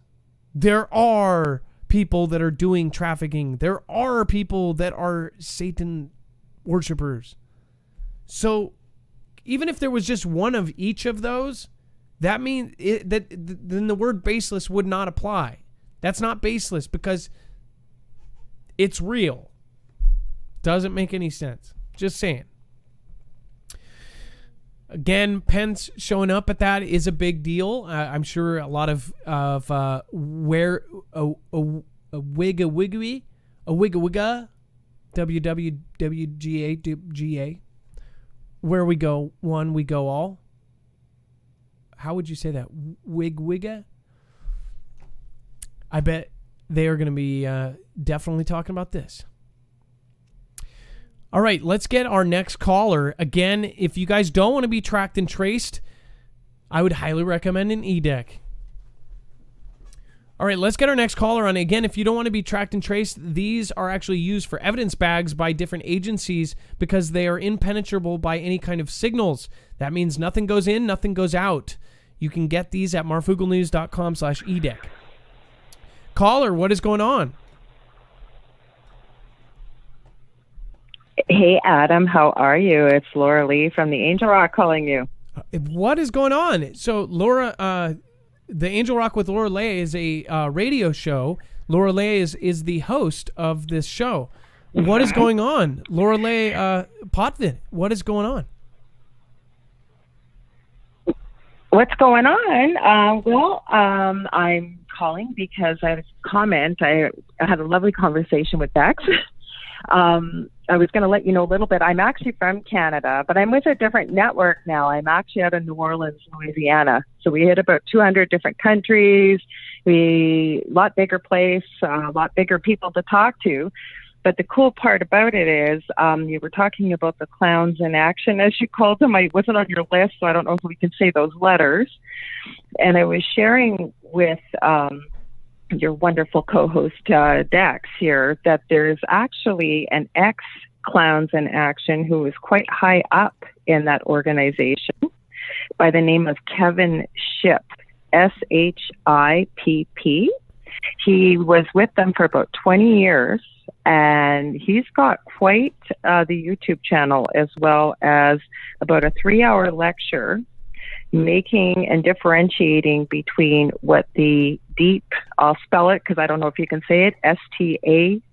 There are people that are doing trafficking. There are people that are Satan worshipers. So even if there was just one of each of those, that means then the word baseless would not apply. That's not baseless because it's real. Doesn't make any sense. Just saying. Again, Pence showing up at that is a big deal. I'm sure a lot of where a wigga WWWGA, where we go one, we go all. How would you say that? Wigga? I bet they are going to be definitely talking about this. All right, let's get our next caller. Again, if you guys don't want to be tracked and traced, I would highly recommend an EDEC. All right, let's get our next caller on. Again, if you don't want to be tracked and traced, these are actually used for evidence bags by different agencies because they are impenetrable by any kind of signals. That means nothing goes in, nothing goes out. You can get these at marfooglenews.com/EDEC. Caller, what is going on? Hey, Adam, how are you? It's Laura Lee from the Angel Rock calling you. What is going on? So, Laura, the Angel Rock with Laura Lay is a radio show. Laura Lay is the host of this show. What is going on? Laura Lay Potvin, what is going on? What's going on? I'm calling because I have a comment. I had a lovely conversation with Dex. I was going to let you know a little bit. I'm actually from Canada, but I'm with a different network now. I'm actually out of New Orleans, Louisiana. So we hit about 200 different countries. A lot bigger place, a lot bigger people to talk to. But the cool part about it is you were talking about the clowns in action, as you called them. I wasn't on your list, so I don't know if we can say those letters. And I was sharing with your wonderful co-host Dex here that there's actually an ex-Clowns in Action who is quite high up in that organization by the name of Kevin Shipp, SHIPP. He was with them for about 20 years, and he's got quite the YouTube channel as well as about a 3-hour lecture making and differentiating between what the deep, I'll spell it because I don't know if you can say it, STATE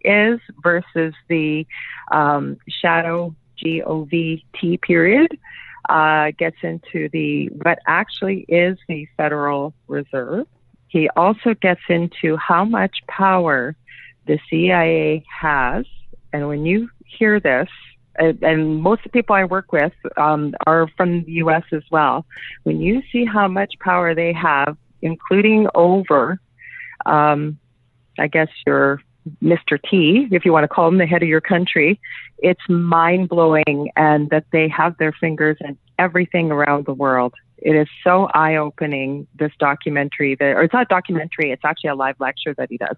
is versus the shadow, GOVT period, gets into what actually is the Federal Reserve. He also gets into how much power the CIA has. And when you hear this, and most of the people I work with are from the U.S. as well, when you see how much power they have, including over, I guess your Mr. T, if you want to call him the head of your country, it's mind-blowing, and that they have their fingers in everything around the world. It is so eye-opening, this documentary, or it's not a documentary, it's actually a live lecture that he does.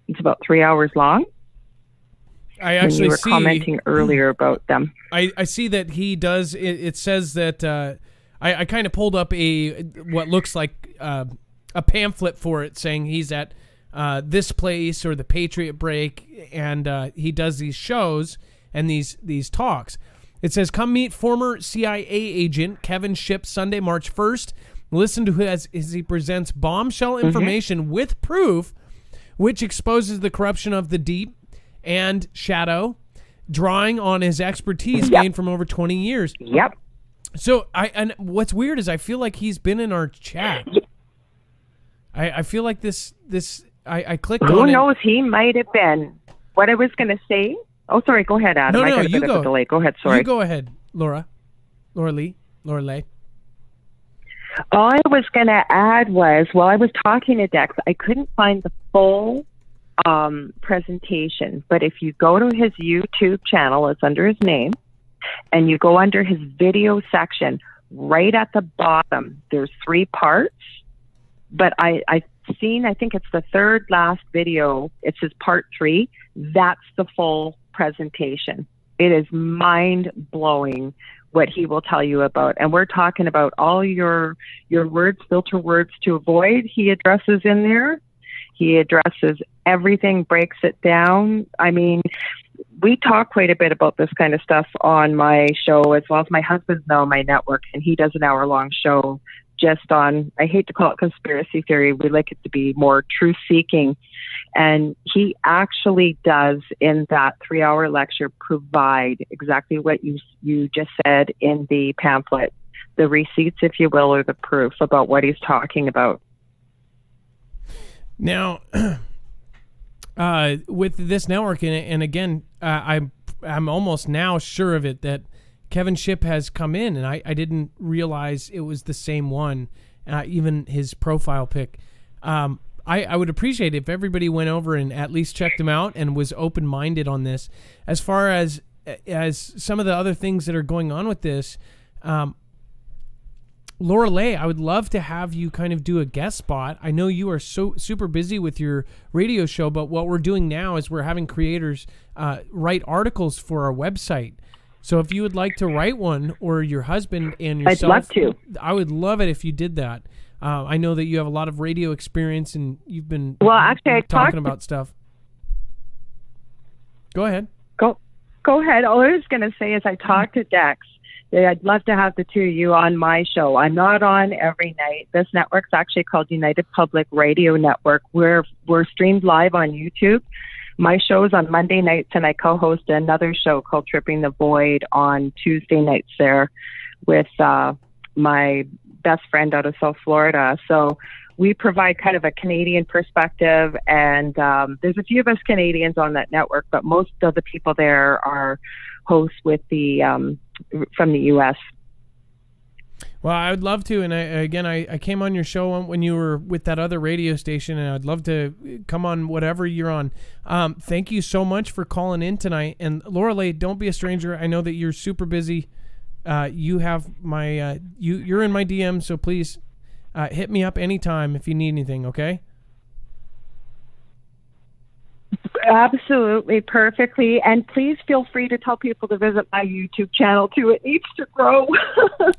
It's about 3 hours long. I actually you were commenting earlier about them. I see that he does, it says that, I kind of pulled up what looks like a pamphlet for it saying he's at this place or the Patriot Break, and he does these shows and these talks. It says, come meet former CIA agent Kevin Shipp Sunday, March 1st. Listen to as he presents bombshell information with proof, which exposes the corruption of the deep and shadow, drawing on his expertise gained from over 20 years. Yep. So and what's weird is I feel like he's been in our chat. I feel like this I clicked on it. Who knows? He might have been. What I was going to say. Oh, sorry. Go ahead, Adam. No, I got a you bit go. of a delay. Go ahead. Sorry. You go ahead, Laura Lay. All I was going to add was, while I was talking to Dex, I couldn't find the full presentation. But if you go to his YouTube channel, it's under his name, and you go under his video section, right at the bottom, there's 3 parts. But I think it's the third last video. It says part 3. That's the full presentation. It is mind-blowing what he will tell you about. And we're talking about all your words, filter words to avoid. He addresses in there. He addresses everything, breaks it down. I mean, we talk quite a bit about this kind of stuff on my show, as well as my husband's now on my network, and he does an hour-long show just on, I hate to call it conspiracy theory, we like it to be more truth-seeking. And he actually does, in that 3-hour lecture, provide exactly what you just said in the pamphlet, the receipts, if you will, or the proof about what he's talking about. Now, with this network, and again, I'm almost now sure of it, that Kevin Shipp has come in, and I didn't realize it was the same one, even his profile pic. I would appreciate it if everybody went over and at least checked him out and was open-minded on this. As far as some of the other things that are going on with this, Laura Lay, I would love to have you kind of do a guest spot. I know you are so super busy with your radio show, but what we're doing now is we're having creators write articles for our website. So if you would like to write one, or your husband and yourself, I'd love to. I would love it if you did that. I know that you have a lot of radio experience, and you've been talking about stuff. Go ahead. Go ahead. All I was going to say is I talked to Dex. I'd love to have the two of you on my show. I'm not on every night. This network's actually called United Public Radio Network. We're streamed live on YouTube. My show's on Monday nights, and I co-host another show called Tripping the Void on Tuesday nights there with my best friend out of South Florida. So we provide kind of a Canadian perspective, and there's a few of us Canadians on that network, but most of the people there are hosts with the from the U.S. Well, I would love to, and I came on your show when you were with that other radio station, and I'd love to come on whatever you're on. Thank you so much for calling in tonight. And Laura Lay, don't be a stranger. I know that you're super busy. You have my you're in my DM, so please hit me up anytime if you need anything. Okay. Absolutely, perfectly. And please feel free to tell people to visit my YouTube channel too. It needs to grow.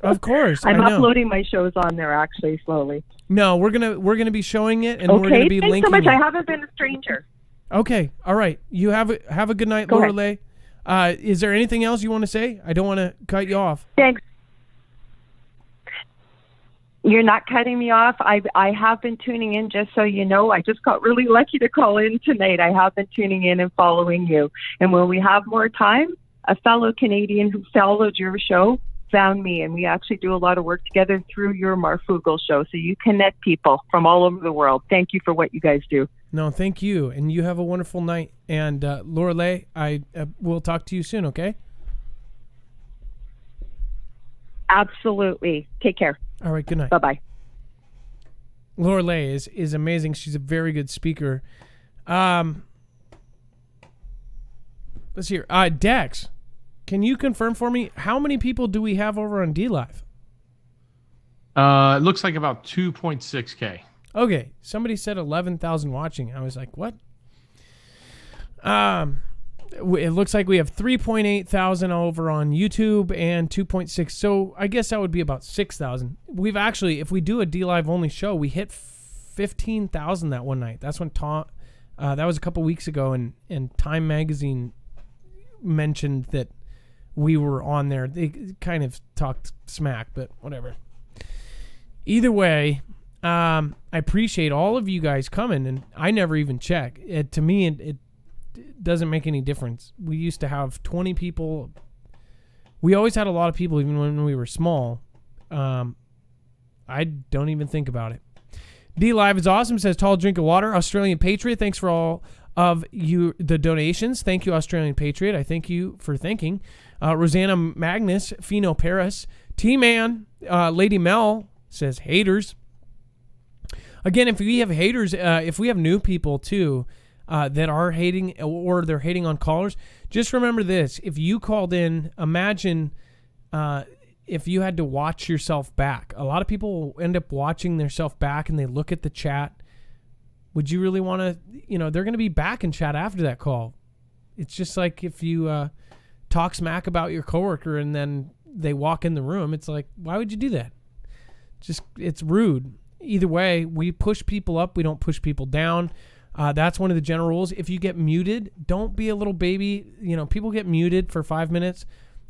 Of course. I'm uploading my shows on there actually slowly. No, we're gonna be showing it, and we're gonna be linking. Thanks so much. it. I haven't been a stranger. Okay. All right. You have a good night, Laura Lay. Is there anything else you want to say? I don't want to cut you off. Thanks. You're not cutting me off. I have been tuning in, just so you know. I just got really lucky to call in tonight. I have been tuning in and following you. And when we have more time, a fellow Canadian who followed your show found me, and we actually do a lot of work together through your Marfoogle show. So you connect people from all over the world. Thank you for what you guys do. No, thank you. And you have a wonderful night. And Lorelei, I will talk to you soon, okay? Absolutely. Take care. All right, good night. Bye-bye. Lorelei is amazing. She's a very good speaker. Let's hear. Dex, can you confirm for me, how many people do we have over on DLive? It looks like about 2.6K. Okay, somebody said 11,000 watching. I was like, what? It looks like we have 3.8 thousand over on YouTube and 2.6. So I guess that would be about 6,000. We've actually, if we do a DLive only show, we hit 15,000 that one night. That's when that was a couple weeks ago, and Time Magazine mentioned that we were on there. They kind of talked smack, but whatever. Either way, I appreciate all of you guys coming, and I never even check. To me, it doesn't make any difference. We used to have 20 people. We always had a lot of people, even when we were small. I don't even think about it. DLive is awesome, says Tall Drink of Water. Australian Patriot, thanks for all of you, the donations. Thank you, Australian Patriot. I thank you for thinking. Rosanna Magnus, Fino Paris, T-Man, Lady Mel says haters. Again, if we have haters, if we have new people too that are hating or they're hating on callers, just remember this. If you called in, imagine if you had to watch yourself back. A lot of people end up watching themselves back and they look at the chat. Would you really want to, they're going to be back in chat after that call. It's just like if you talk smack about your coworker and then they walk in the room, it's like, why would you do that? It's rude. Either way, we push people up. We don't push people down. That's one of the general rules. If you get muted, don't be a little baby. People get muted for 5 minutes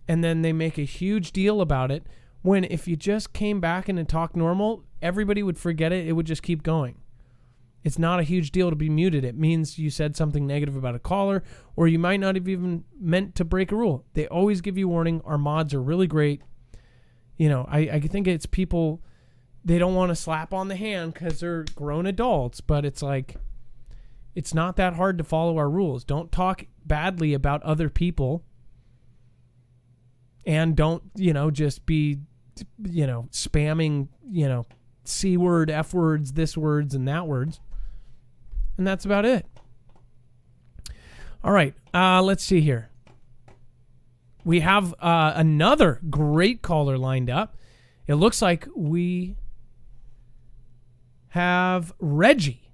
and then they make a huge deal about it. When if you just came back in and talked normal, everybody would forget it. It would just keep going. It's not a huge deal to be muted. It means you said something negative about a caller, or you might not have even meant to break a rule. They always give you warning. Our mods are really great. I think it's people, they don't want to slap on the hand because they're grown adults, but it's like, it's not that hard to follow our rules. Don't talk badly about other people, and don't, just be, spamming, C word, F words, this words, and that words. And that's about it. All right. Let's see here. We have another great caller lined up. It looks like we have Reggie.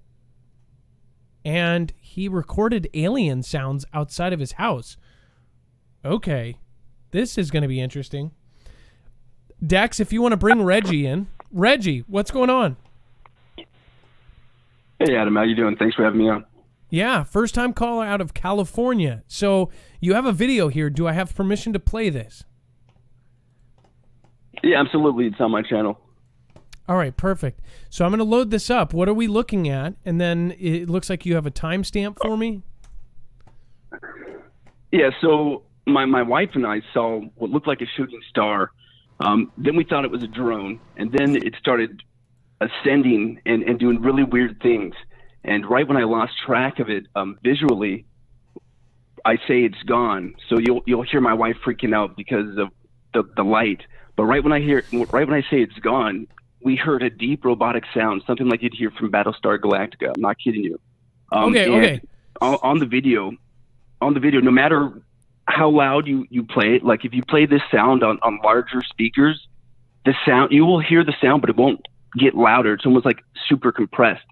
And he recorded alien sounds outside of his house. Okay. This is going to be interesting. Dex, if you want to bring Reggie in. Reggie, what's going on? Hey, Adam. How you doing? Thanks for having me on. Yeah, first-time caller out of California. So you have a video here. Do I have permission to play this? Yeah, absolutely. It's on my channel. All right, perfect. So I'm going to load this up. What are we looking at? And then it looks like you have a timestamp for me. Yeah, so my wife and I saw what looked like a shooting star. Then we thought it was a drone. And then it started ascending and doing really weird things. And right when I lost track of it visually, I say it's gone. So you'll hear my wife freaking out because of the light. But right when I say it's gone, we heard a deep robotic sound, something like you'd hear from Battlestar Galactica. I'm not kidding you. Okay. On the video, no matter how loud you play it, like if you play this sound on larger speakers, the sound, you will hear the sound, but it won't get louder. It's almost like super compressed.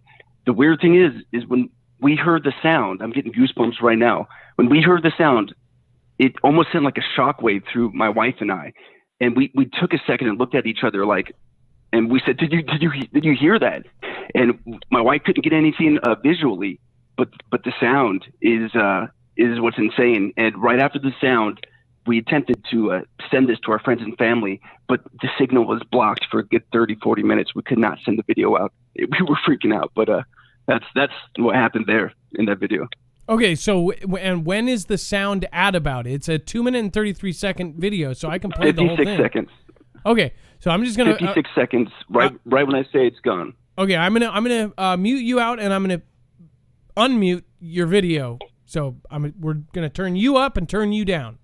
The weird thing is when we heard the sound, I'm getting goosebumps right now. When we heard the sound, it almost sent like a shockwave through my wife and I. And we took a second and looked at each other and we said, did you hear that? And my wife couldn't get anything visually, but the sound is what's insane. And right after the sound, we attempted to send this to our friends and family, but the signal was blocked for a good 30, 40 minutes. We could not send the video out. We were freaking out, but that's what happened there in that video. Okay, so and when is the sound at about? It's a 2-minute and 33-second video, so I can play the whole thing. 56 seconds. Okay, so I'm just gonna 56 seconds. Right when I say it's gone. Okay, I'm gonna mute you out, and I'm gonna unmute your video. So we're going to turn you up and turn you down.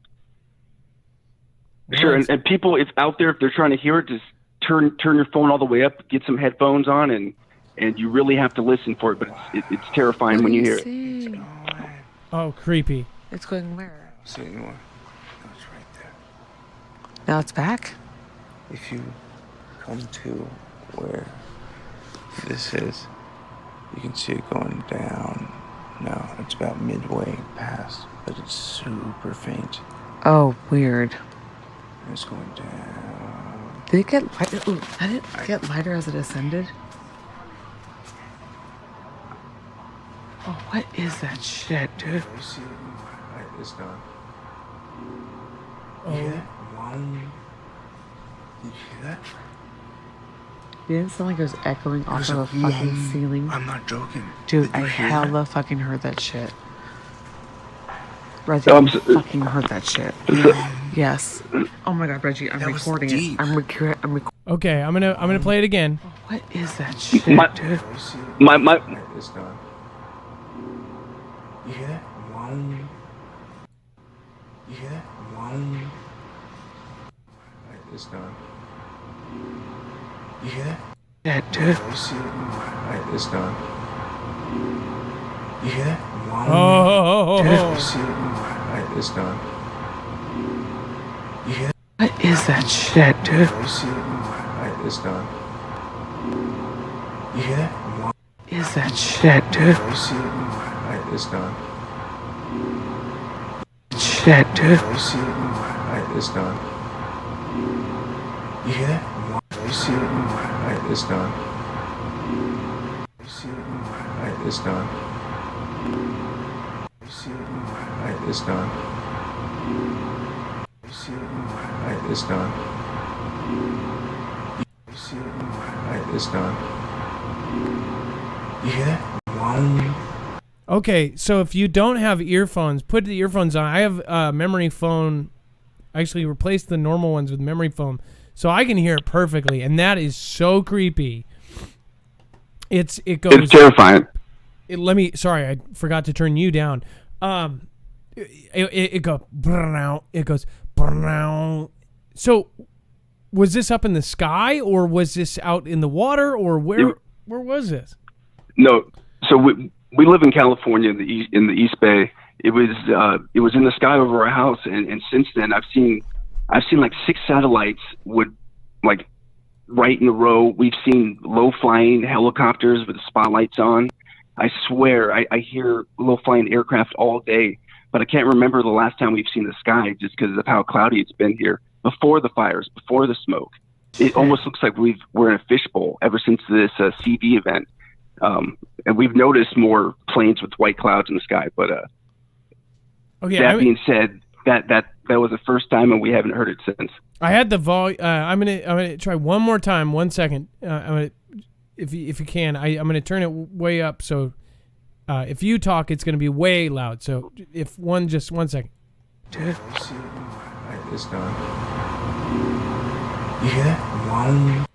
Sure, and people, if out there, if they're trying to hear it, just turn your phone all the way up, get some headphones on, and you really have to listen for it. But it's terrifying when you hear it. Oh, creepy. It's going where? I don't see it anymore. No, it's right there. Now it's back? If you come to where this is, you can see it going down. No, it's about midway past, but it's super faint. Oh, weird. And it's going down. Did it get lighter? Ooh, did it get lighter as it ascended? Oh, what is that shit, dude? You see it? Right, it's gone. Oh. You hear that? One. Did you hear that? It didn't sound like it was echoing off There's of a fucking one. ceiling. I'm not joking. Dude, Did you I hear hella that? fucking heard that shit. Reggie, I fucking heard that shit. Yes. Oh my god, Reggie, I'm That was recording deep. it. I'm recording. Okay, I'm gonna play it again. What is that shit, dude? You see it? Right, it's gone. You hear that? One. You hear that? One. Right, it's gone. You hear that? Shit, dude. You see it? Right, it's gone. You hear that? One. Oh. You see it? Right, it's gone. You hear that? What is that shit, dude? You see it? Right, it's gone. You hear that? One. Is that shit, dude? You see it? Right, it's gone. Shit, dude. You see it? Right, it's gone. You hear that? One. You see it? Right, it's gone. You see it? Right, it's gone. You see it? Right, it's gone. You see it? Right, it's gone. You see it? Right, it's gone. You hear that? One. Okay, so if you don't have earphones, put the earphones on. I have a memory phone. I actually replaced the normal ones with memory foam, so I can hear it perfectly, and that is so creepy. It goes. It's terrifying. Sorry, I forgot to turn you down. It goes. It goes. So, was this up in the sky, or was this out in the water, or where was this? No, so we live in California in the East Bay. It was in the sky over our house, and since then I've seen like 6 satellites right in a row. We've seen low flying helicopters with the spotlights on. I swear I hear low flying aircraft all day, but I can't remember the last time we've seen the sky just because of how cloudy it's been here. Before the fires, before the smoke, it almost looks like we're in a fishbowl ever since this CV event. And we've noticed more planes with white clouds in the sky, but that being said, that was the first time, and we haven't heard it since. I had the volume. I'm gonna try one more time. 1 second. If you can, I'm gonna turn it way up. So if you talk, it's gonna be way loud. So just 1 second. Dude, you see it? Right, it's gone. You hear that? One.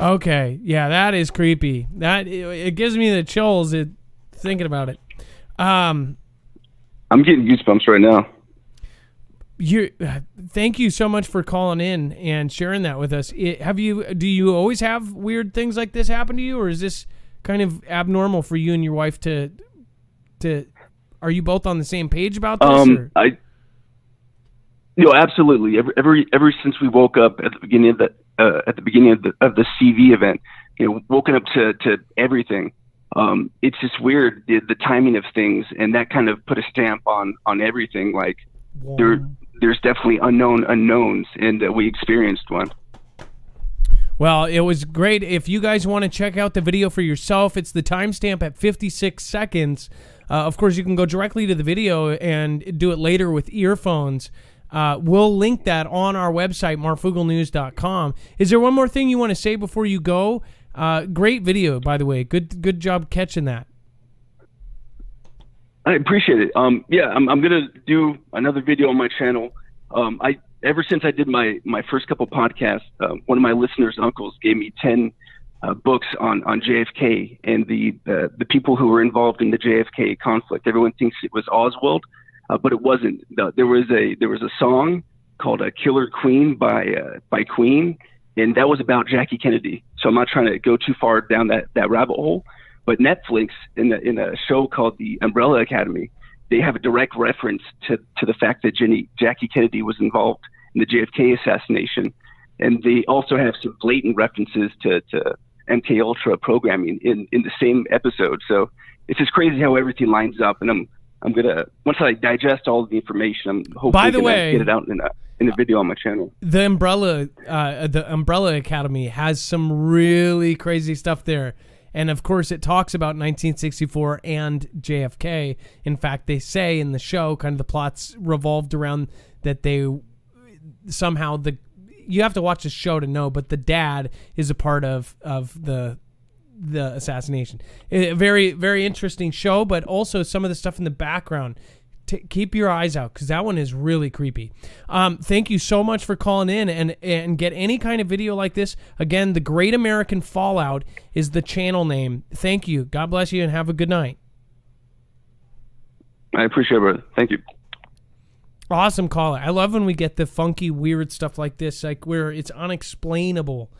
Okay, yeah, that is creepy. It gives me the chills thinking about it. I'm getting goosebumps right now. Thank you so much for calling in and sharing that with us. Do you always have weird things like this happen to you, or is this kind of abnormal for you and your wife to are you both on the same page about this? Absolutely. Ever since we woke up at the beginning of the CV event, woken up to everything. It's just weird, the timing of things, and that kind of put a stamp on everything. Like there's definitely unknown unknowns, and we experienced one. Well, it was great. If you guys want to check out the video for yourself, it's the timestamp at 56 seconds. Of course, you can go directly to the video and do it later with earphones. We'll link that on our website, marfooglenews.com. Is there one more thing you want to say before you go? Great video, by the way. Good job catching that. I appreciate it. Yeah, I'm gonna do another video on my channel. Ever since I did my first couple podcasts, one of my listeners' uncles gave me 10 books on JFK and the people who were involved in the JFK conflict. Everyone thinks it was Oswald, but it wasn't. There was a song called "Killer Queen" by Queen, and that was about Jackie Kennedy. So I'm not trying to go too far down that rabbit hole. But Netflix, in a show called The Umbrella Academy, they have a direct reference to the fact that Jackie Kennedy was involved in the JFK assassination, and they also have some blatant references to MK Ultra programming in the same episode. So it's just crazy how everything lines up, and I'm gonna, once I digest all of the information, I'm hopefully gonna get it out in a video on my channel. The Umbrella Academy has some really crazy stuff there. And of course, it talks about 1964 and JFK. In fact, they say in the show, kind of the plots revolved around that they somehow you have to watch the show to know, but the dad is a part of the assassination. A very, very interesting show, but also some of the stuff in the background. Keep your eyes out, because that one is really creepy. Thank you so much for calling in, and get any kind of video like this. Again, The Great American Fallout is the channel name. Thank you. God bless you, and have a good night. I appreciate it, brother. Thank you. Awesome caller. I love when we get the funky, weird stuff like this, like where it's unexplainable.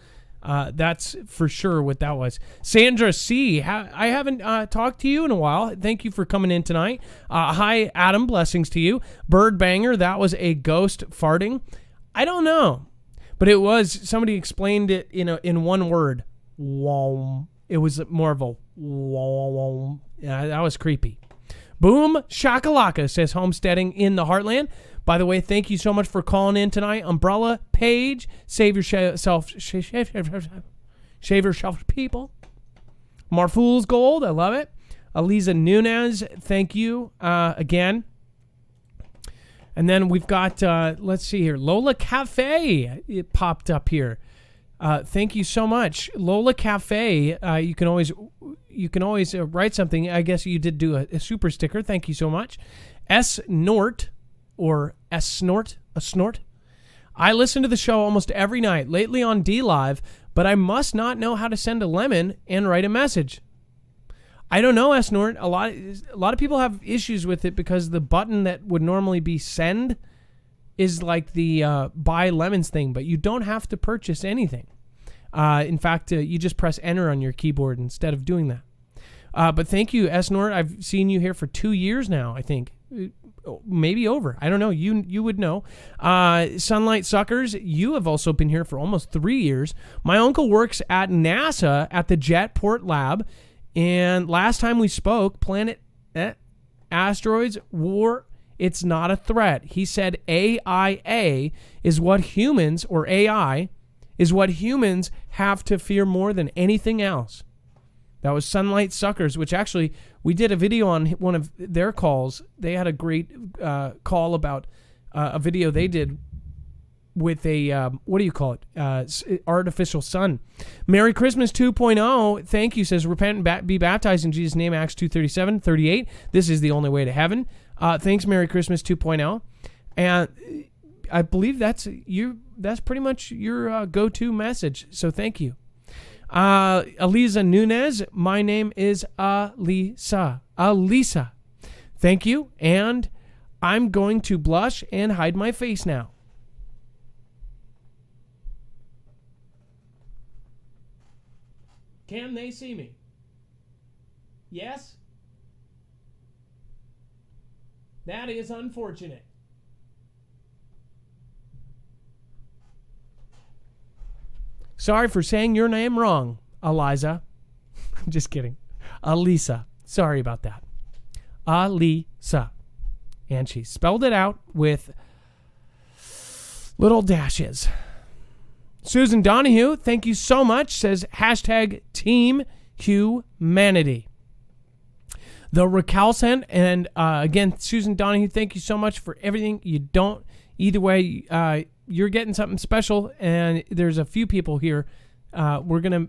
That's for sure what that was. Sandra C. I haven't talked to you in a while. Thank you for coming in tonight. Hi, Adam. Blessings to you. Bird Banger. That was a ghost farting. I don't know, but it was. Somebody explained it in one word. Wom. It was more of a wom. Yeah, that was creepy. Boom shakalaka, says homesteading in the heartland. By the way, thank you so much for calling in tonight. Umbrella, Paige, save yourself, shave yourself, people. Marfool's Gold, I love it. Eliza Nunez, thank you again. And then we've got, let's see here, Lola Cafe. It popped up here. Thank you so much, Lola Cafe. You can always write something. I guess you did do a super sticker. Thank you so much. S Nort. Or a snort. I listen to the show almost every night, lately on D Live, but I must not know how to send a lemon and write a message. I don't know, S Nort. A lot of people have issues with it because the button that would normally be send is like the buy lemons thing, but you don't have to purchase anything. In fact, you just press enter on your keyboard instead of doing that. But thank you, S Nort. I've seen you here for 2 years now, I think. Maybe over. I don't know. You would know. Sunlight Suckers, you have also been here for almost 3 years. My uncle works at NASA at the Jetport Lab. And last time we spoke, asteroids, war, it's not a threat. He said AIA is what humans, or AI, is what humans have to fear more than anything else. That was Sunlight Suckers, which actually we did a video on one of their calls. They had a great call about a video they did with a, what do you call it? Artificial sun. Merry Christmas 2.0. Thank you, says repent and be baptized in Jesus' name, Acts 2:37-38. This is the only way to heaven. Thanks, Merry Christmas 2.0. And I believe that's pretty much your go-to message. So thank you. Eliza Nunez, my name is Alisa. Thank you, and I'm going to blush and hide my face now. Can they see me? Yes? That is unfortunate. Sorry for saying your name wrong, Eliza. Just kidding. Alisa. Sorry about that. Alisa. And she spelled it out with little dashes. Susan Donahue, thank you so much, says hashtag Team Humanity. The recalcitrant, and again, Susan Donahue, thank you so much for everything. You don't, either way, you're getting something special, and there's a few people here. We're going to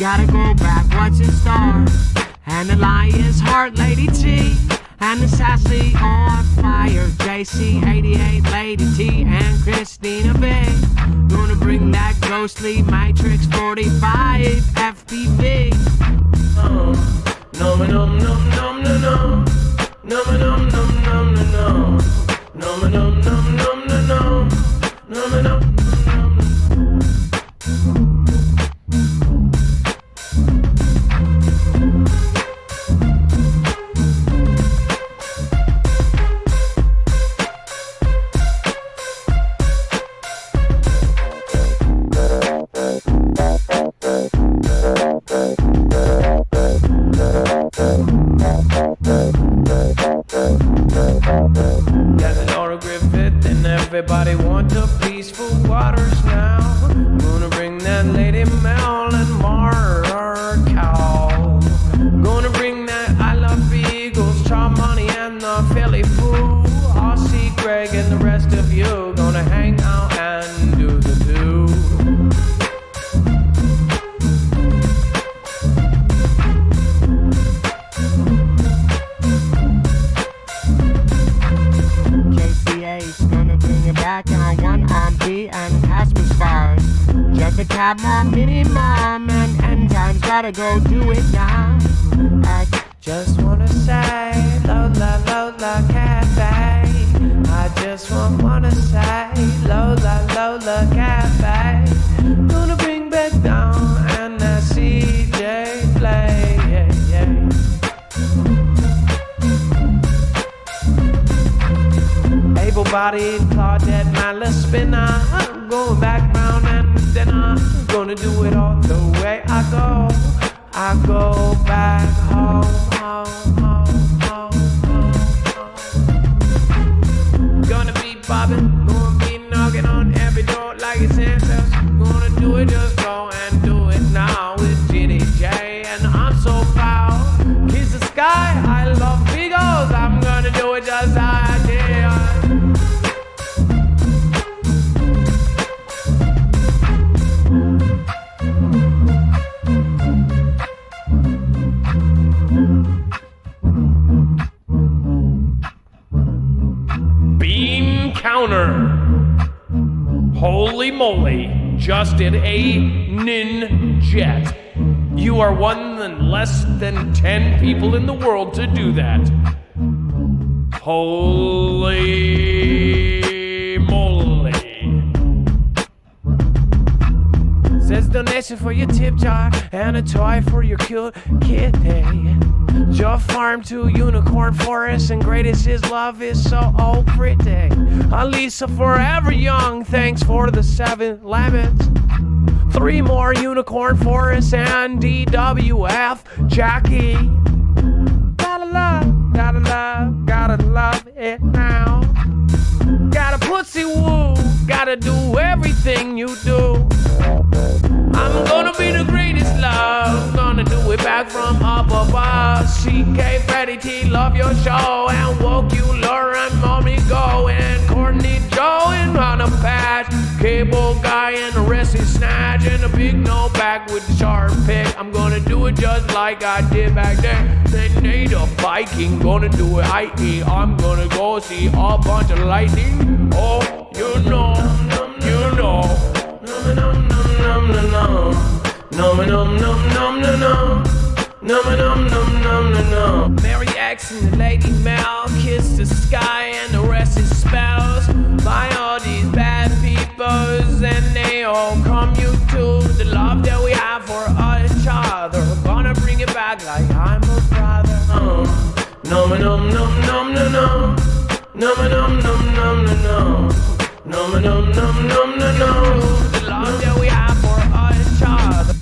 Gotta go back, what's in store? And the Lion's Heart, Lady T. And the Sassy on Fire, JC, 88, Lady T, and Christina B. Gonna bring that ghostly Matrix 45 FPV. Num num num num num num num num num num num num num num num num. Everybody want the peaceful waters now. Gonna bring that Lady Mel and Marcow. Gonna bring that I Love Beagles, Chop Money and the Philly Foo. I'll see Greg and the rest of you. Gonna hang out and do the do. Back on one arm B and Casper Spars. Just a cab mom, mini mom, and end times gotta go do it now. I just wanna say, Lola, Lola, cafe. I just wanna say, Lola, Lola, cafe. Gonna bring back down and that CJ play, yeah, yeah. Able-bodied Claudette Malice spinner. I'm going back round and then I'm gonna do it all the way I go. I go back home, home, home, home, home, home. Gonna be bobbing, gonna be knocking on every door like it's answers. Gonna do it, just go and do it now with GDJ. And I'm so proud. Kiss the sky, I love Beagles. I'm gonna do it just like I did. Holy moly, just did a ninjet. You are one than less than 10 people in the world to do that. Holy moly. Says donation for your tip jar and a toy for your cute kitty. Your farm to unicorn forest and greatest his love is so old pretty. Alisa forever young, thanks for the 7 lemons. 3 more unicorn forests and DWF Jackie. Gotta love, gotta love, gotta love it now. Gotta pussy woo, gotta do everything you do. I'm gonna be the greatest love, gonna do it back from up above. CK, Freddie T, love your show, and woke you, Lauren, mommy go, and Courtney Joe, and Hannah Patch, Cable Guy, and the rest is Snatch, and a big no back with the sharp pick. I'm gonna do it just like I did back then. They need a Viking, gonna do it I.E. I'm gonna go see a bunch of lightning. Oh, you know, you know. Num num num num num num num num num num num num num num. Mary X and the Lady Mel kiss the sky and the rest is spells by all these bad peoples, and they all come you to the love that we have for each other. Gonna bring it back like I'm a brother. Num num num num num num num num num num num. Num num num num num num. The love that we have for each other.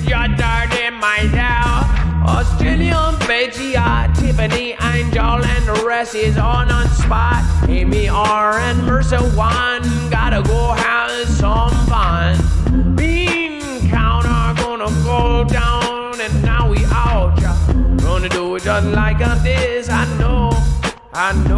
You're dirty myself. Australian Beijia, Tiffany, Angel, and the rest is on spot. Amy R and Mercer 1, gotta go have some fun. Bean counter gonna go down, and now we out, ya. Gonna do it just like this. I know.